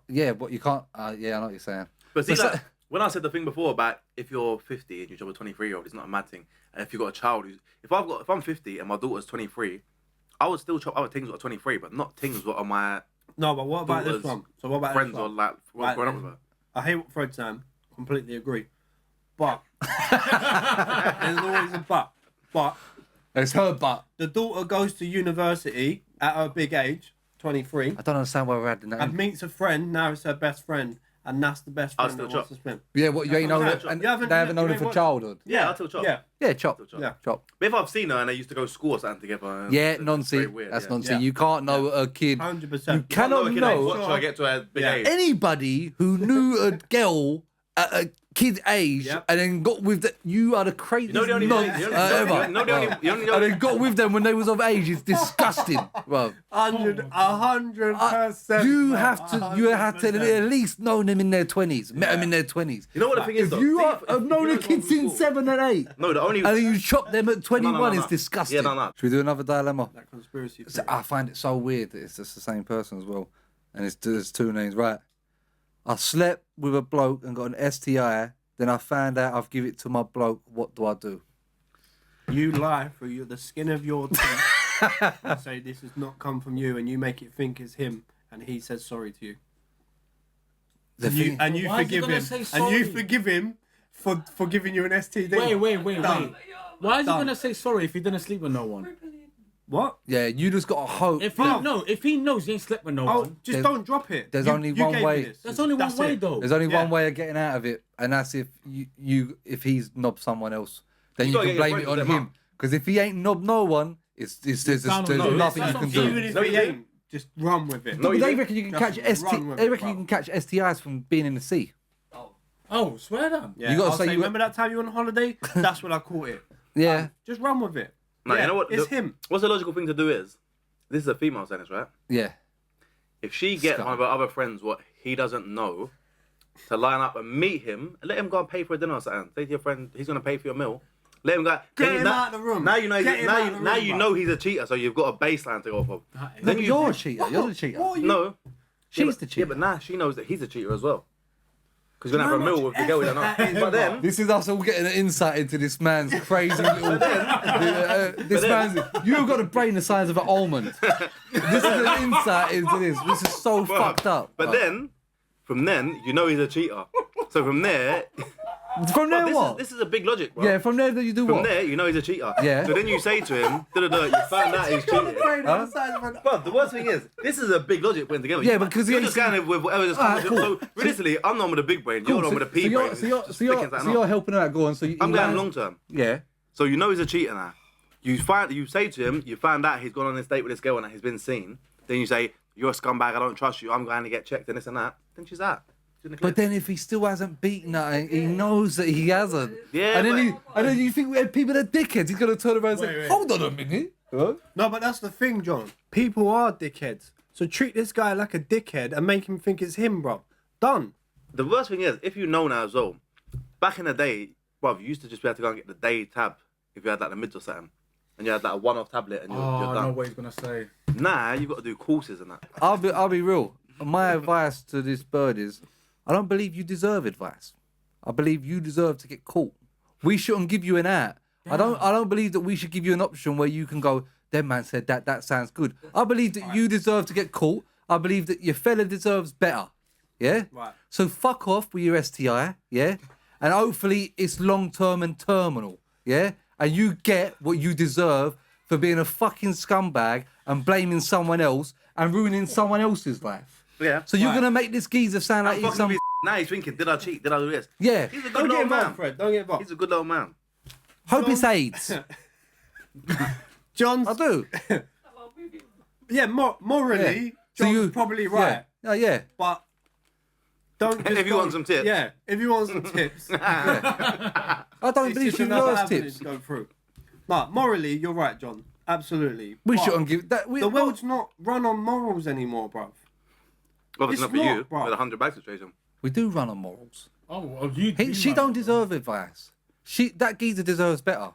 Yeah, but you can't. Yeah, I know what you're saying. But see, But like, so- when I said the thing before about if you're 50 and you job a 23-year-old, it's not a mad thing. And if you've got a child who's, if I'm 50 and my daughter's 23, I would still chop other things with 23, but not things what are my No, but what about this Daughter's one? So what about friends this or one? like Right, growing up with her. I hate what Fred's saying. Completely agree. But there's always a but. But It's her butt. the daughter goes to university at her big age, 23, I don't understand why we're adding that and in. meets a friend. Now it's her best friend, and that's the best I'll friend still that wants chop. to spend. Yeah, what you ain't known it, chop. and You haven't- they haven't known you it for ain't childhood. Yeah, I'll still chop. Yeah. Yeah, chop. Still chop. Yeah. Chop. But if I've seen her and they used to go to school or something together, Yeah, it's nonsense. very weird, That's yeah. nonsense. Yeah. You can't know a kid. 100%. You cannot know. What should I get to her big Yeah. age? Anybody who knew a girl at a kid age Yep. and then got with the, you are the craziest You know the only nonce you know- ever. you know the only- you know the And only- then got with them when they was of age is disgusting, bro. 100%. You bro, have to at least know them in their 20s, met them in their 20s. You know what the thing is If though? you See, have known a it's kid from since school- 7 and 8, No, the only. and then you chop them at 21 no. is disgusting. Yeah, no. Should we do another dilemma? That conspiracy So theory. I find it so weird that it's just the same person as well, and there's two names, right? I slept with a bloke and got an STI. Then I found out I've given it to my bloke. What do I do? You lie through the skin of your teeth and say this has not come from you, and you make it think it's him, and he says sorry to you. And you Why is he forgive gonna him. say And sorry? you forgive him for giving you an STD. Wait. Done. Why is he Done. gonna say sorry if he didn't sleep with no one? What? Yeah, you just got to hope. If that he knows he ain't slept with no Oh, one, just don't drop it. there's You- only you one gave me way. this. there's only one That's way it. though. There's only Yeah. one way of getting out of it, and that's if if he's knobbed someone else. Then You you gotta can get your blame it friends on to them him. Because if he ain't knobbed no one, there's down on no, nothing you that's can what do. I'm Even saying. if No, he you ain't, just run with it. No, But you they do. reckon you can Just catch run with They it, reckon you bro. can catch STIs from being in the sea. Oh, swear down. Yeah, You gotta I'll say say, you- remember that time you were on holiday? That's when I caught it. Yeah, Just run with it. No, Yeah, you know what? It's him. What's the logical thing to do is, this is a female saying this, right? yeah. If she gets Scum. one of her other friends what he doesn't know, to line up and meet him, and let him go and pay for a dinner or something. Say to your friend, he's gonna pay for your meal. Let him go. Get then him out of the room. Now you know. Get him out of the Now room, you bro. know he's a cheater. So you've got a baseline to go off of. No, Then but you- you're a cheater. You're the cheater. No, She's the cheater. Yeah, but now she knows that he's a cheater as well. Because you're gonna have a How meal much with the girl you don't effort that know. is, But then, This is us all getting an insight into this man's crazy little. This man's. You've got the brain the size of an almond. This is an insight into this. This is so fucked up. but then, from then, you know he's a cheater. So from there, from there, what? this is a big logic, bro. Yeah, from there, you do From what? there, you know he's a cheater. Yeah. So then you say to him, you found out he's cheating. Huh? But the worst thing is, this is a big logic putting together. Yeah, because you're he- just going with whatever just Alright, comes. cool. So realistically, I'm the one with a big brain. You're the one with a pea brain. So Just flicking something you're off. helping her out. Go on. So you, I'm you going land- long term. Yeah. So you know he's a cheater now. You say to him, you found out he's gone on this date with this girl and he's been seen. Then you say, you're a scumbag, I don't trust you, I'm going to get checked and this and that. Then she's out. She's in the But clear. then if he still hasn't beaten her, he knows that he hasn't. Yeah, and then you think we had people that are dickheads. He's gonna turn around and say, Wait. "Hold on a minute." Huh? No, but that's the thing, John. People are dickheads. So treat this guy like a dickhead and make him think it's him, bro. Done. The worst thing is, if you know now as well, back in the day, bruv, you used to just be able to go and get the day tab if you had like the mids or something. And you had like a one-off tablet and you're Oh, done. no what he's gonna say. Nah, you've got to do courses and that. I'll be real. My advice to this bird is, I don't believe you deserve advice. I believe you deserve to get caught. We shouldn't give you an out. I don't believe that we should give you an option where you can go, that man said that sounds good. I believe that you deserve to get caught. I believe that your fella deserves better. Yeah? Right. So fuck off with your STI, yeah? And hopefully it's long term and terminal, yeah? And you get what you deserve for being a fucking scumbag and blaming someone else and ruining someone else's life. Yeah. So you're gonna make this geezer sound like he's Fucking some... with his now he's thinking, did I cheat? Did I do this? Yeah. He's a good Don't get little involved, man. Fred. Don't get involved. He's a good little man. Hope it's AIDS. John's... I do. Yeah, morally, So John's you- probably right. Yeah. Yeah. But don't just If you go- want some tips. Yeah, if you want some tips. I don't It's believe just she another loves avenue tips. to go through. But morally, you're right, John. Absolutely. We But shouldn't give that. The world's not run on morals anymore, bruv. Obviously It's not for not, you, bro. with a 100 bag situation. We do run on morals. Oh, well, you. She don't deserve advice. That geezer deserves better.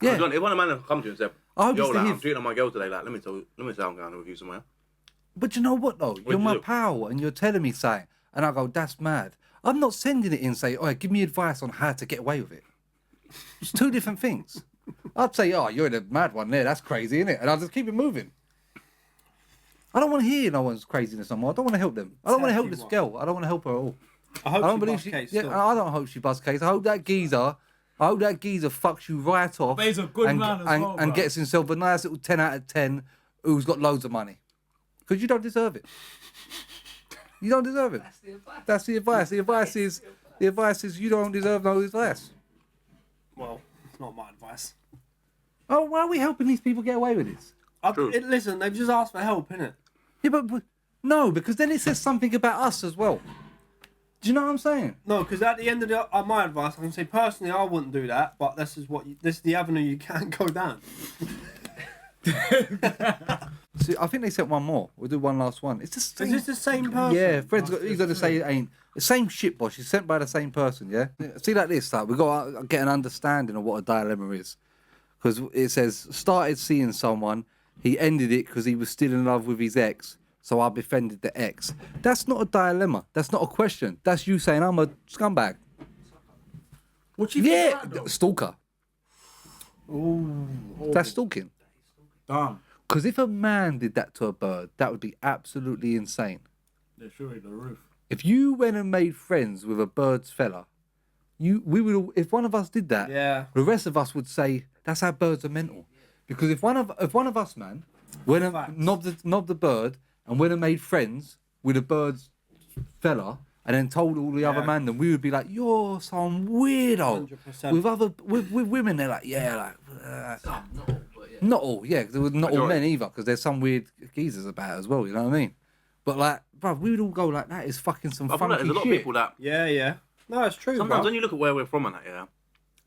Yeah. Yeah. John, if one of man come to you and said, I hope yo, it's the like, I'm his. cheating on my girl today, like, let me say I'm going with you somewhere. But you know what though? You're you my do? pal and you're telling me something. And I go, that's mad. I'm not sending it in and say, oh, give me advice on how to get away with it. It's two different things. I'd say, oh, you're the mad one there. That's crazy, isn't it? And I'll just keep it moving. I don't want to hear no one's craziness no more. I don't want to help them. I don't want to help this girl. I don't want to help her at all. I hope I don't she believe busts she. case Yeah, still. I don't hope she busts case. I hope that geezer fucks you right off. But he's a good man as well, and bro. gets himself a nice little 10 out of 10 who's got loads of money. Because you don't deserve it. You don't deserve it. That's the advice. The advice is you don't deserve no advice. Well, it's not my advice. Oh, why are we helping these people get away with this? True. Listen, they've just asked for help, innit? Yeah, but no, because then it says something about us as well. Do you know what I'm saying? No, because at the end of my advice, I can say personally, I wouldn't do that, but this is the avenue you can go down. See, I think they sent one more. We'll do one last one. It's just Is this the same person? yeah, Fred's got. He's got to say it ain't the same shit, boss. She's sent by the same person. Yeah. See, like this, like we got to get an understanding of what a dilemma is, because it says started seeing someone. He ended it because he was still in love with his ex. so I befriended the ex. That's not a dilemma. That's not a question. That's you saying I'm a scumbag. What you think Yeah, of that, though? stalker. Ooh. That's stalking. Damn. Because if a man did that to a bird, that would be absolutely insane. They're shooting the roof. If you went and made friends with a bird's fella, we would all, if one of us did that, Yeah. the rest of us would say that's how birds are mental. Because if one of us, man, went and knobbed the bird and went and made friends with a bird's fella and then told all the other man, then we would be like, you're some weirdo. 100%. With women, they're like, yeah, like Some, not all, but yeah. not all, yeah, because not all Majority. men either, because there's some weird geezers about it as well, you know what I mean? But like, bro, we would all go like, that is fucking some I feel funky like there's a lot shit. of people that Yeah. No, it's true, sometimes bro. when you look at where we're from and that, yeah,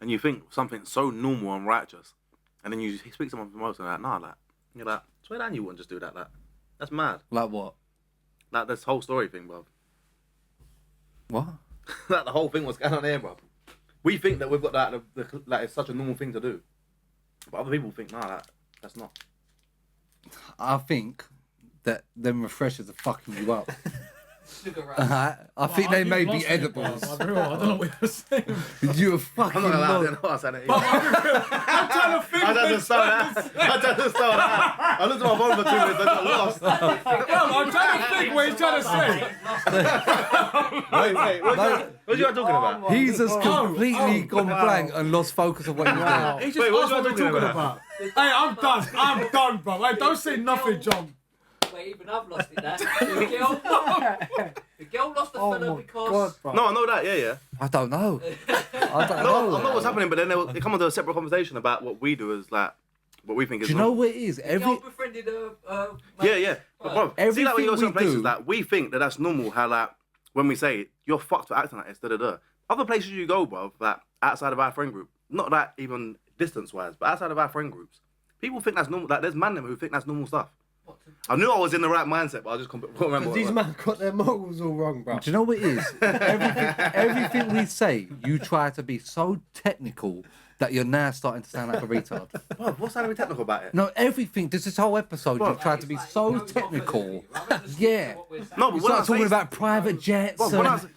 and you think something's so normal and righteous, and then you speak to someone from most and that, nah, like, you're like, swear down you wouldn't just do that, like, that's mad. Like what? Like this whole story thing, bro. What? Like the whole thing was going on here, bro. We think that we've got that, like it's such a normal thing to do, but other people think, nah, that's not. I think that them refreshers are fucking you up. Sugar rush. I think they may be edibles. I don't know what you're saying. You're fucking I'm not gonna lie, I lost. didn't know I said it. I'm trying to think. I tried to start that. I tried to start that. I looked at my phone for 2 minutes. I got lost. I'm trying to think what he's trying to say. Wait, what you talking about? He's just completely gone blank and lost focus of what he was doing. He just Wait, what asked you what we're talking talking about? about. Hey, I'm done. I'm done, bro. Hey, don't say nothing, John. Wait, even I've lost it now. The girl lost the fella because... No, I know that. Yeah. I don't know. I don't No, know. I know what's happening, but then they come onto a separate conversation about what we do as like what we think is. Do you know normal. what it is? The Every girl befriended a... Yeah. But bro, see like when you go to Everything some we places, do- like we think that that's normal. How like when we say you're fucked for acting like this, da. Other places you go, bro, like outside of our friend group, not that even distance wise, but outside of our friend groups, people think that's normal. Like there's man them who think that's normal stuff. I knew I was in the right mindset, but I just can't remember. What These it was. men got their morals all wrong, bro. Do you know what it is? Everything we say, you try to be so technical that you're now starting to sound like a retard. Bro, what's that technical about it? No, everything. This whole episode, you tried to be so technical. Yeah. No, but You when I start talking say about private jets. Bro, when I say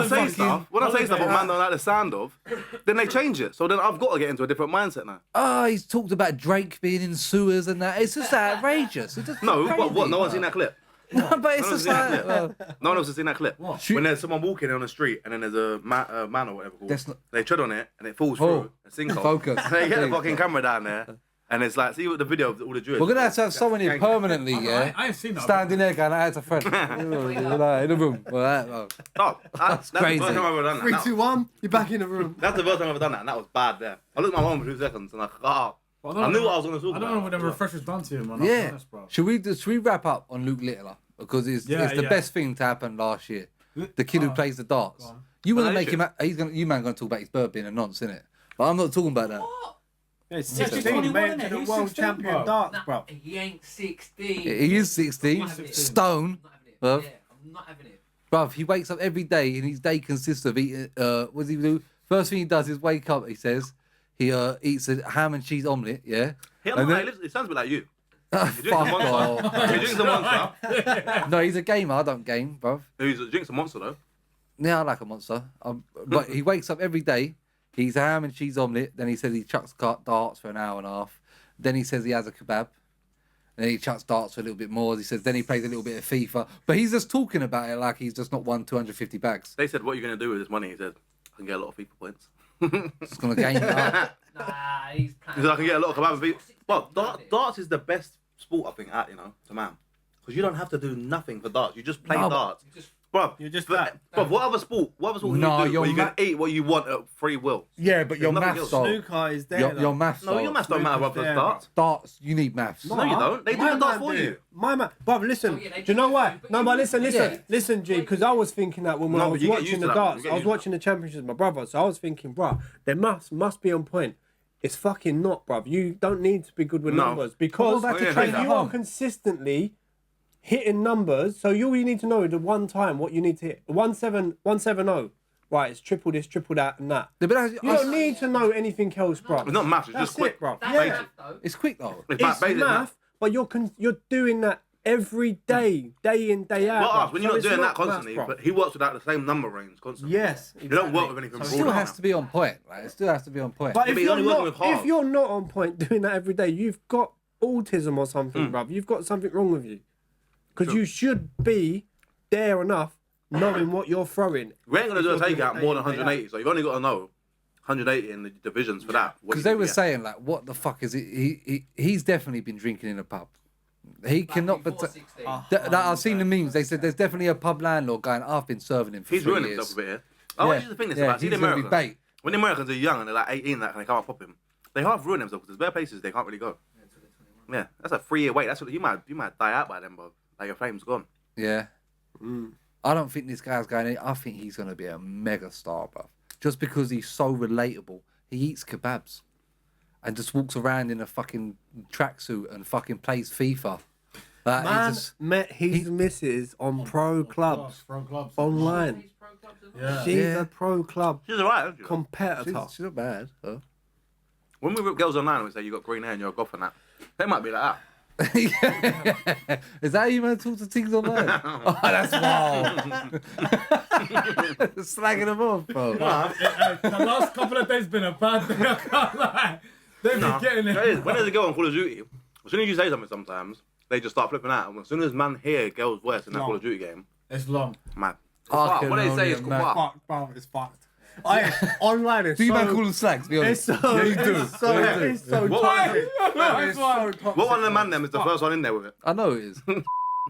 fucking- stuff, when I say stuff what man don't like the sound of, then they change it. So then I've got to get into a different mindset now. Oh, he's talked about Drake being in sewers and that. It's just outrageous. It's just No, crazy, but what? No one's bro. seen that clip. No, but it's No just one's seen like. that clip. No one else has seen that clip. Shoot. When there's someone walking on the street and then there's a man or whatever called, That's not- they tread on it and it falls Oh, through a sinkhole. focus. And they get the fucking camera down there and it's like, see what the video of all the Jewish. We're gonna have to have someone here permanently, yeah, I ain't seen that. standing there going, "I had a friend in the room." Well, that, oh. Oh, that's crazy. the first time I've ever done that. 3, 2, 1, you're back in the room. That's the first time I've ever done that and that was bad there. I looked at my phone for 2 seconds and I knew what I was going to talk I about. don't know what them refreshers done to him, man. I'll be Yeah. honest, bro. Should we wrap up on Luke Littler because it's the best thing to happen last year. The kid who plays the darts. You want to Well, make him? You man going to talk about his bird being a nonce, innit? But I'm not talking about that. Yeah, it's Yeah, 16, 21, made it innit? to the He's world 16, champion bro. darts, bro. He ain't 16. He is 16. I'm not having it. Stone. I'm not having it. Bruv. Yeah, I'm not having it. Bruv, he wakes up every day and his day consists of eating. What does he do? First thing he does is wake up. He says he eats a ham and cheese omelette. Yeah. And then- It sounds a bit like you. Fuck You drink some off. monster. You drink some monster. No, he's a gamer. I don't game, bruv. Who's drinks a monster though? Yeah, I like a monster. But he wakes up every day. He's a ham and cheese omelette. Then he says he chucks darts for an hour and a half. Then he says he has a kebab. Then he chucks darts for a little bit more. He says then he plays a little bit of FIFA. But he's just talking about it like he's just not won 250 bags. They said, "What are you going to do with this money?" He said, "I can get a lot of FIFA points." Just gonna game it up. Nah, he's He playing. said, "I can get a lot of kebab and FIFA." But darts is the best sport I think at to man, because you don't have to do nothing for darts. You just play No, but- darts. Just Bro, You're just but, what other sport? What other sport No, can you do you're where you can ma- eat what you want at free will? Yeah, but your nothing maths else. though. Snooker is there. Your maths No, though. your maths don't matter Snooker's for there, darts. Darts, you need maths. No, you don't. They do the darts for you. My man, but listen, Oh, yeah, they do you know do, what? but No, you- but listen, Yeah. listen, G, because I was thinking that when No, I but was you get watching used the to that. You darts, get I was used to watching the championships with my brother, so I was thinking, bro, there must be on point. It's fucking not, bruv. You don't need to be good with No. numbers because What about to if train at you are home? consistently hitting numbers, so you need to know the one time what you need to hit. 170. Right, it's triple this, triple that, and that. Yeah, but that's- You don't need to know anything else, bro. It's not maths. It's That's just quick. it, bro. that's Yeah, math, though. It's quick though. it's basic math, but you're doing that every day, day in, day out. Well, bruv. us, when you're So not it's doing that maths, constantly, bruv. but he works without the same number range constantly. Yes, You don't work with exactly. anything It raw still now. has to be on point. Like, it still has to be on point. But Yeah, if but he's you're only working not, with halves. if you're not on point doing that every day, you've got autism or something, bruv. You've got something wrong with you. Because True. you should be there enough, knowing what you're throwing. We ain't gonna do a If you're takeout doing more than day in, day out. 180, so you've only got to know 180 in the divisions for that. Because they were saying, like, what the fuck is it? He's definitely been drinking in a pub. He cannot. But I've seen the memes. They said there's definitely a pub landlord going, I've been serving him for He's 3 ruined years. himself a bit here. Oh, Yeah. here's the thing this Yeah, about. See the he's gonna be Americans. bait. When the Americans are young and they're like 18, that they can't pop him. They half ruin themselves because there's bare places they can't really go. Yeah, that's a 3-year wait. That's what you might die out by then, bro. Like your fame's gone. Yeah. I don't think this guy's going in. I think he's going to be a mega star, bruv. Just because he's so relatable. He eats kebabs and just walks around in a fucking tracksuit and fucking plays FIFA. Like, Man he's just, met his missus on pro clubs Pro clubs. online. Yeah. She's Yeah. a pro club She's alright, isn't she? competitor. she's not bad. Huh? When we rip girls online and we say you got green hair and you're a goth and that, they might be like that. Is that how you man talk to things online? Oh, that's wild. Slagging them off, bro. The last couple of days been a bad day. I can't lie. They've been getting That is, it. when there's a girl on Call of Duty, as soon as you say something sometimes, they just start flipping out. And as soon as man hear a girl's voice in that No. Call of Duty game, It's long. man. I can What they say only is imagine. fuck. Fuck, bro, it's fucked. Online is Do you so... man call them slags? Be honest. It's so, Yeah, you do. it's so, Yeah, you do. it's so What toxic. one- It's so toxic. What one of the man them is the first one in there with it? I know it is.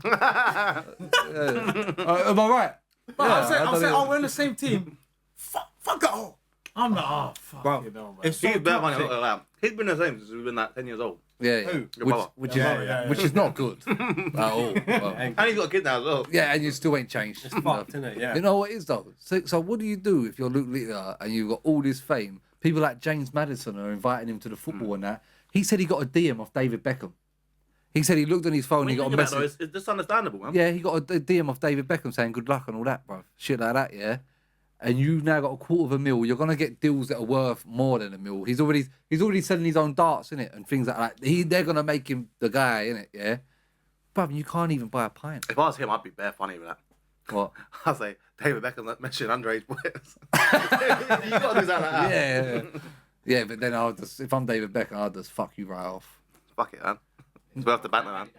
Yeah. Am I right? But Yeah, I'm saying, I don't know. oh, we're in the same team. Fuck it all. I'm like, oh, fuck Bro, you know, man. it's so He's bare money, toxic. not like that. He's been the same since we've been like 10 years old. Yeah, yeah. Your Which, brother. which Yeah, is yeah. which is not good at all. Well, And he's got a kid now as well. yeah, and you still ain't changed. It's fucked, isn't it? Yeah. You know what it is though? So what do you do if you're Luke Litter and you've got all this fame? People like James Maddison are inviting him to the football and that. He said he got a DM off David Beckham. He said he looked on his phone, When he you got a think about it, though, message. it's just understandable, man. Yeah, he got a DM off David Beckham saying good luck and all that, bro. Shit like that, yeah. And you've now got $250,000. You're gonna get deals that are worth more than $1 million. He's already selling his own darts, innit, and things like that. They're gonna make him the guy, innit, yeah. Bruv, you can't even buy a pint. If I was him, I'd be bare funny with that. What? I'd say, David Beckham mentioned underage boys. You got to do that like that. Yeah. Yeah, but then if I'm David Beckham, I'll just fuck you right off. Fuck it, man. It's worth the banter, man.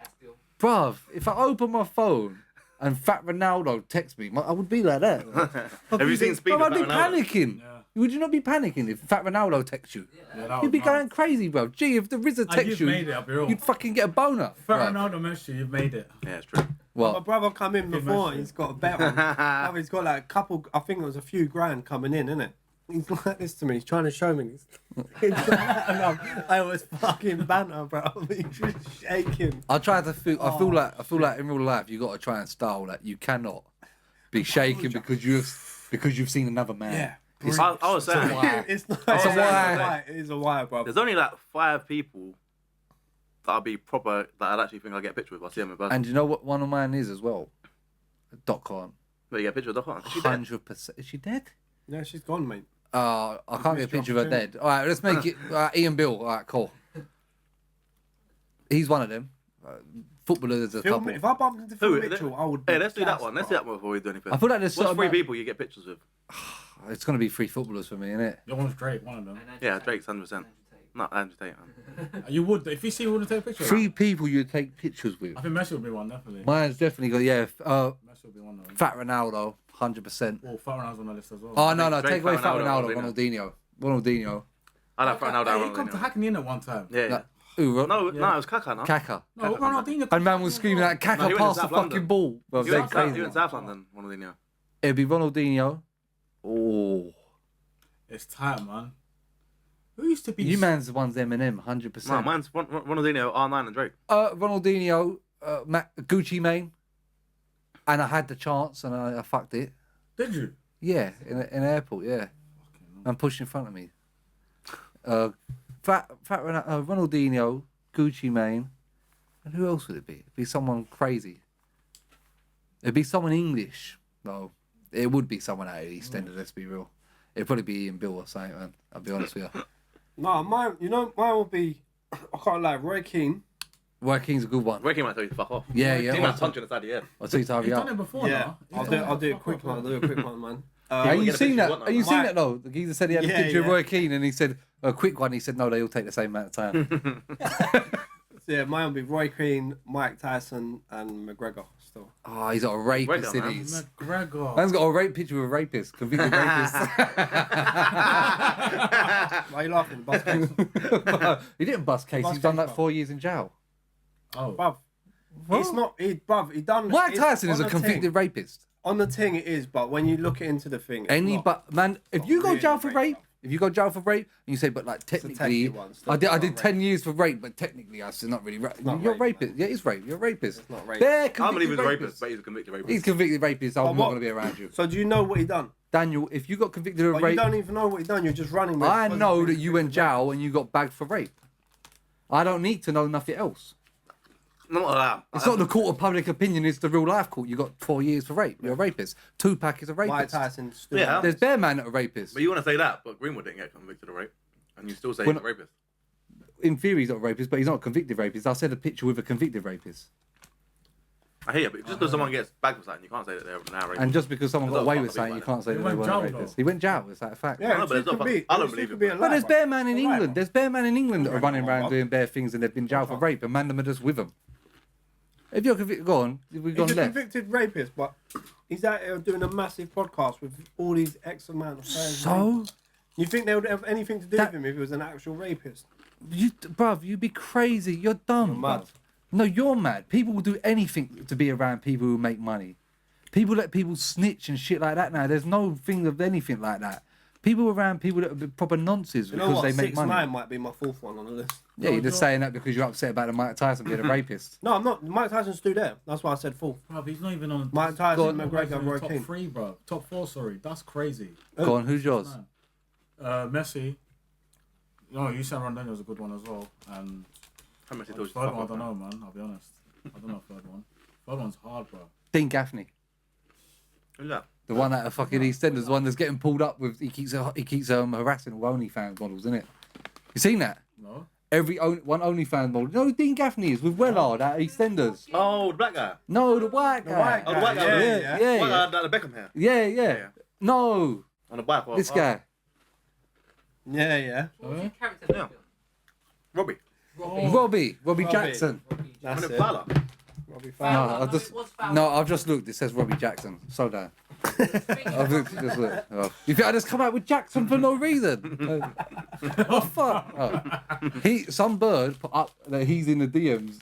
Bruv, if I open my phone and Fat Ronaldo texts me, I would be like that. Have you seen Speed Bruv, with I'd be Fat Ronaldo? panicking. Yeah. Would you not be panicking if Fat Ronaldo texts you? Yeah, that You'd be was mad. going crazy, bro. Gee, if the RZA you've texts you, made it, I'll be real. you'd fucking get a boner. Fat Bruv. Ronaldo mentioned you, you've made it. Yeah, it's true. My What? brother come in before, message. he's got a bet on. Bruv, he's got like a couple, I think it was a few grand coming in, innit? He's like this to me, he's trying to show me. He's like, and I was fucking banter, bro. He's just shaking. I try to feel. I feel like in real life you got to try and style that. You cannot be shaking because you've seen another man. Yeah. It's, I was saying, why? It's not. It's a why. It is a why, bro. there's only like 5 people that I'd be proper, that I'd actually think I'd get a picture with. I see them in person. And you know what one of mine is as well? Dot.com. But you get a picture of the phone. Is she dead? 100%. Is she dead? Yeah, she's gone, mate. I can't get a picture of her dead. All right, let's make it Ian Bill. All right, cool. He's one of them. Footballers, there's a Phil, couple. if I bumped into Phil Who? Mitchell, I would. Hey, let's do that gassed, one. Let's do bro. that one before we do anything. I feel like there's What's certain 3 people you get pictures with? It's gonna be 3 footballers for me, isn't it? Your one's Drake, one of them. Yeah, Drake's 100%. Not Andrew Tate, man. You would, if you see, you wouldn't take a picture. 3 people you take pictures with. I think Messi would be one, definitely. Mine's definitely got Messi would be one of them. Fat Ronaldo, 100%. Well, Fat Ronaldo's on the list as well. Oh no, Drake, take away Fat Fat Ronaldo, Ronaldo, Ronaldinho. I like Ronaldo. Hey, he come to hacking in at one time. Yeah, yeah. No, who? No, it was Kaka, no? Kaka. No, Ronaldinho. And man was screaming like No, Kaka he went to past the South fucking London. ball. Bro, He they're went, South, he crazy. went to South London, Ronaldinho. It'd be Ronaldinho. Oh, It's tight, man. Who used to be? you man's the one's Eminem, No, 100%. mine's Ronaldinho, R9 and Drake. Ronaldinho, Gucci Mane, and I had the chance and I fucked it. Did you? Yeah, in an airport. Yeah, and pushed in front of me. Ronaldinho, Gucci Mane, and who else would it be? It'd be someone crazy. It'd be someone English, though. It would be someone out of the East End. Let's be real. It'd probably be Ian Bill or something, man. I'll be honest with you. No, mine. You know, mine would be. I can't lie. Roy Keane. Roy Keane's a good one. Roy Keane might tell you to fuck off. Yeah, He yeah. might punch you in the side of the head. I'll tell you to have He's you done up. it before, Yeah, now. I'll do a quick one. I'll do a quick one, man. Have you get a seen picture that? you want now. Have you seen Mike- that though? The geezer said he had a Yeah, picture of yeah. Roy Keane and he said a quick one. He said no, they all take the same amount of time. Yeah, mine will be Roy Keane, Mike Tyson, and McGregor. Still. Oh, he's got a rapist in man. his. McGregor. Man's got a rape picture of a rapist, convicted rapist. Why are you laughing? Bus case. He didn't bust case. Bust He's done case, like bro. 4 years in jail. Oh. Bruv, it's not. He done. Mike it's Tyson is on a the convicted thing. rapist. On the thing, it is, but when you look into the thing, it's not. But man, if not you go really jail for rape, rape, bro. if you go jail for rape, and you say, but like technically technically, one, still, I did it's not 10 years for rape, but technically I said not really rape. not You're a rape, rapist. Yeah, it's rape. You're a rapist. It's not rape. They're I don't believe he's a convicted rapist, but he's a convicted rapist. He's convicted rapist. I'm But not what- going to be around you. So do you know what he done? Daniel, if you got convicted of But you rape, don't even know what he done. You're just running with. I because know he's that been you went convicted of jail and you got bagged for rape. I don't need to know nothing else. Not like that. It's not the court of public opinion, it's the real life court. You got 4 years for rape. You're a rapist. Tupac is a rape. Mike rapist. Tyson. Still Yeah. There's bare man that are rapists. But you want to say that, but Greenwood didn't get convicted of rape. And you still say When- he's a rapist. In theory, he's not a rapist, but he's not a convicted rapist. I said a picture with a convicted rapist. I hear you, but just because someone gets bagged for something, you can't say that they're now rapist. And just because someone got There's away no with fucking something, you big can't say He that they went weren't a jail, rapist. though. He went jail, is that a fact? Yeah, No, but it there's no could fucking- be. I don't it believe could it, be a bro. But lie, there's bro. bare man in It's a lie, England. bro. There's bare man in England that are Yeah, running around bro. doing bare things and they've been jailed for rape, and man them are just with them. If you're convicted, go on. We've gone He's a left. convicted rapist, but he's out here doing a massive podcast with all these X amount of fans. So, You think they would have anything to do That- with him if he was an actual rapist? bruv, you'd be crazy. You're dumb. You're mad. bruv. No, you're mad. People will do anything to be around people who make money. People let people snitch and shit like that now. There's no thing of anything like that. People around people that are proper nonsense You know because what? they make money. 6ix9ine might be my fourth one on the list. Yeah, you're just saying that because you're upset about the Mike Tyson being a rapist. No, I'm not. Mike Tyson's still there. That's why I said fourth. Bro, he's not even on. Mike Go Tyson, on. McGregor, Roy top Keane. 3, bro. Top 4, sorry. That's crazy. Go on, who's yours? Messi. No, you said Ronaldinho's a good one as well. And How much he third told you to one, fuck I off, don't man? know, man. I'll be honest. I don't know third one. Third one's hard, bro. Dean Gaffney. Who's that? The one at a fucking EastEnders, the one that's getting pulled up with. He keeps harassing all OnlyFans models, isn't it? You seen that? No? One OnlyFans model. You know who Dean Gaffney is with Wellard at EastEnders. Oh, the black guy. No, the white guy. white Oh, the white guy. Yeah, Yeah, yeah. yeah. White guy, the Beckham hair. Yeah. Yeah. No, On the bike. Oh, this guy. Yeah, yeah. What was your character? Yeah. Film? Robbie. Robbie Jackson. That's On the it. Fowler. Robbie No, Fowler. I've just I've just looked. It says Robbie Jackson. So down. I've looked, just look. Oh. You think I just come out with Jackson for no reason? Oh fuck! Oh. Some bird put up that he's in the DMs.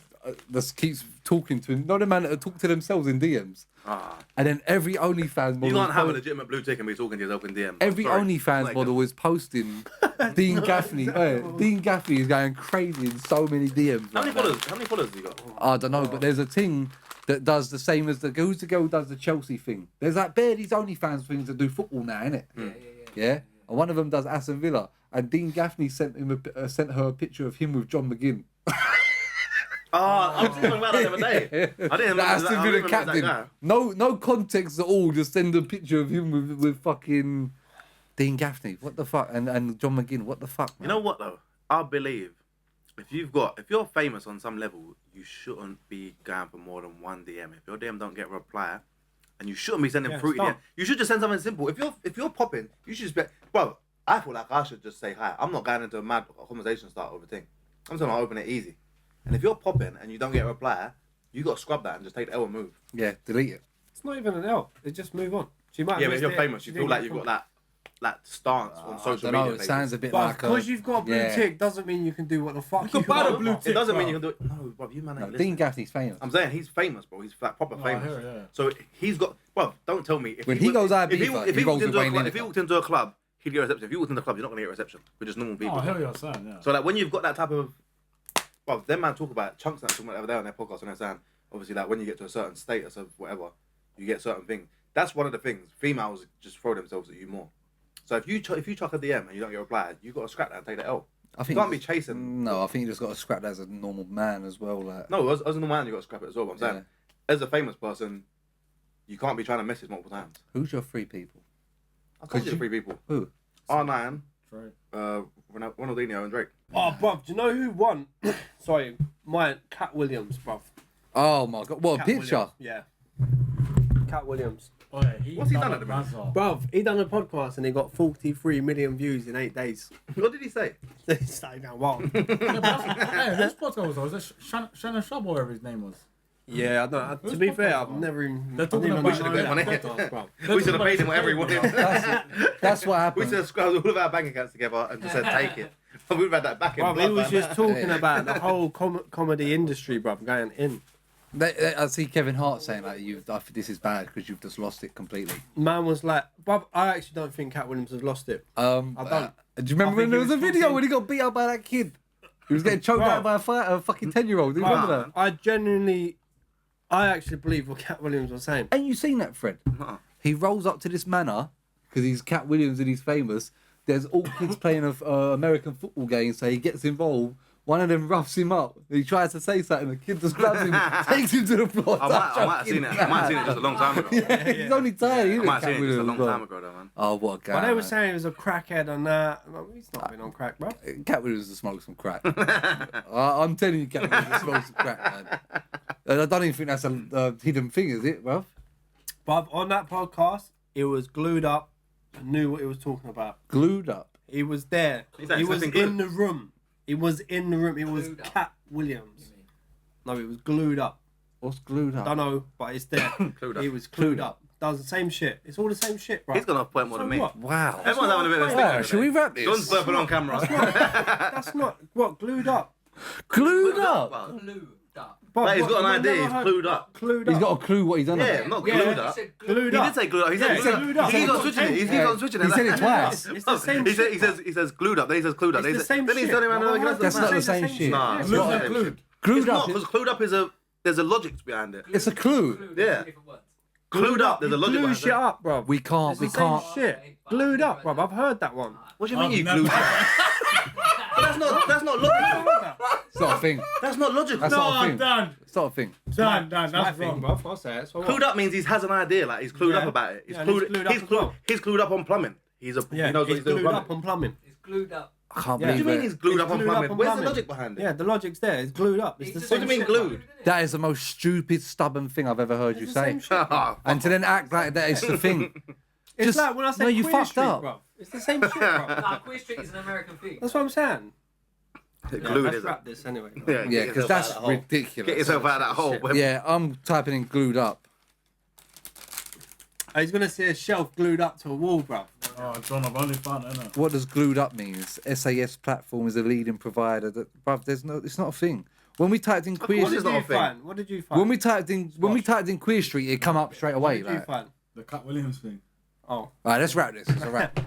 That keeps talking to him. Not the man that talk to themselves in DMs. Ah. And then every OnlyFans model. You can't have a post- legitimate blue tick and be talking to yourself in DM. Every Sorry. OnlyFans Like, model is posting Dean Gaffney. Dean Gaffney is going crazy in so many DMs. How many right now. followers? How many followers have you got? I don't know, but there's a thing that does the same as who's the girl who does the Chelsea thing. There's like bare these OnlyFans things that do football now, innit? Yeah. And one of them does Aston Villa, and Dean Gaffney sent her a picture of him with John McGinn. Oh, I was talking about that the other day. I didn't The remember Aston that. I Villa remember that captain. guy. No context at all. Just send a picture of him with fucking Dean Gaffney. What the fuck? And John McGinn. What the fuck? You know what though? I believe if you're famous on some level, you shouldn't be going for more than one DM. If your DM don't get a reply, and you shouldn't be sending Yeah, fruity stop. DM, you should just send something simple. If you're popping, you should just be. Bro, I feel like I should just say hi. I'm not going into a mad conversation start over thing. I'm just gonna open it easy. And if you're popping and you don't get a reply, you got to scrub that and just take the L and move. Yeah, delete it. It's not even an L. It's just move on. She might. Yeah, have but if you're missed it. famous, She you didn't feel like get you've got that stance on I social don't know. media. It sounds a bit But like because you've got a blue yeah. tick doesn't mean you can do what the fuck You can buy the want. blue It tick, doesn't mean bro. you can do it. No, bro, you man ain't No, listening. Dean Gaffney's famous. I'm saying he's famous, bro. He's like proper I famous. hear it, yeah. So he's got. Well, don't tell me. If When he goes out if he, Ibiza, if he he rolls walked with into a Wayne club, if he Lineker. walked into a club, he'd get a reception. If you walked into the club, you're not gonna get a reception. We're just normal people. Oh, I hear what you're saying, yeah. So like when you've got that type of, well, them man talk about chunks that talking about the other day on their podcast and they're saying obviously like when you get to a certain status of whatever, you get certain things. That's one of the things. Females just throw themselves at you more. So if you chuck a DM and you don't get a reply, you got to scrap that and take the L. I You think can't be chasing. No, I think you just got to scrap that as a normal man as well. Like, No, as a normal man, you got to scrap it as well. But I'm saying, Yeah. as a famous person, you can't be trying to message multiple times. who's your three people? I told Could you you- three people: Who? R9, Right. Ronaldinho, and Drake. Oh, bruv, do you know who won? Sorry, Mine, Cat Williams, bruv. Oh my god! What a Cat picture? Williams, yeah. Cat Williams. Oh, yeah, What's he done at the minute? Bruv, he done a podcast and he got 43 million views in 8 days. What did he say? He started going wild. Hey, whose podcast was that? Was it Shannon Sharp or whatever his name was? Yeah, I don't. To be fair, I've never even. They're talking I about- didn't We even should've know been that on it. podcast, bruv. We should have paid him whatever he wanted. That's what We happened. should have scrubbed all of our bank accounts together and just said, take it. We've had that back in Bruv, he blood, was man. just talking about the whole comedy industry, bruv, going in. I see Kevin Hart saying like, "This is bad because you've just lost it completely." Man was like, bruv, I actually don't think Cat Williams has lost it. I don't. Do you remember I when think there he was a was video talking- when he got beat up by that kid? He was getting choked Bro. out by a fucking 10-year-old. Do you remember that? I genuinely, I actually believe what Cat Williams was saying. Ain't you seen that, Fred? Nuh-uh. He rolls up to this manor because he's Cat Williams and he's famous. There's all kids playing a American football game, so he gets involved. One of them roughs him up. He tries to say something. The kid just grabs him, takes him to the floor. I might have seen it. I might have seen it just a long time ago. Yeah, he's only tired. I Isn't might have Cat seen it just a Williams, long bro? time ago, though, man. Oh, what a guy! But they were man. saying he was a crackhead and that. Like, he's not been on crack, bro. Cat Williams to smoke some crack. I'm telling you, Cat Williams to smoke some crack, man. And I don't even think that's a hidden thing, is it, bro? But on that podcast, it was glued up and knew what he was talking about. Glued up. He was there. He's He actually was been in glued. the room. He was in the room. It was Glued up. Cat Williams. No, it was glued up. What's glued up? Don't know, but it's there. Clued up. He was clued up. Does the same shit. It's all the same shit, bro. He's gonna point more So than me. what? Wow. Everyone's having a bit of a stick. Wow, over should there. we wrap this? John's burping on camera. That's not what glued up. Glued up. Well, Glued up. But Like, he's what, got an you've idea, never he's heard- clued up. Clued He's up. got a clue what he's done. Yeah, not Yeah. glued He up. said Glued He up. did say glued up. He said Yeah, he said glued up. He keeps on switching it. He keeps on switching it. He said it twice. It's the same He shit. says he says glued up. Then he says clued up. It's the same Then he's shit. turning around and going, That's not the It's same shit. Nah, It's it's not not a- the same shit. Glued It's not up. because clued up there's a logic behind it. It's a clue. Glued Yeah. is different words. Clued up, there's a logic Glue behind shit it. up, bro. We can't. It's We the same can't. Shit. Glued up, bro. I've heard that one. What do you mean you I've glued never- up? That's not logical. It's not a thing. That's not logical. That's not a No, thing. Dan. It's not a thing. Dan, My that's thing, wrong. bro. I'll say it. So what? Clued up means he has an idea, like he's clued Yeah. up about it. He's Yeah, and he's clued, clued up he's as clued, well. he's clued up on plumbing. He knows Yeah, what he's he's doing. glued Plumbing. up on plumbing. It's glued up. I can't Yeah. What do believe you mean it. he's glued It's up on glued up plumbing? on Where's the plumbing. logic behind it? Yeah, the logic's there. It's glued up. It's It's the the What do same you mean shit. glued? That is the most stupid, stubborn thing I've ever heard you It's the say. same shit, bro. And to then act like that is the thing. It's Just- like when I say no, you Queer fucked Street, up. bro. It's the same shit, bro. Nah, Queer Street is an American thing. That's what I'm saying. Glued, Let's is it? wrap this anyway. Yeah, Yeah, get because yourself that's out of that hole. ridiculous. Get yourself out of that hole. Yeah, I'm typing in glued up. He's gonna see a shelf glued up to a wall, bro. Oh, John, I've only found it, innit? What does glued up means? SAS platform is a leading provider. That, bruv, it's not a thing. When we typed in queer, What is did not you a thing. find? What did you find? when we typed in Queer Street, it come up straight What away. did you Like, find? The Cat Williams thing. Oh. right, let's wrap this. It's a wrap.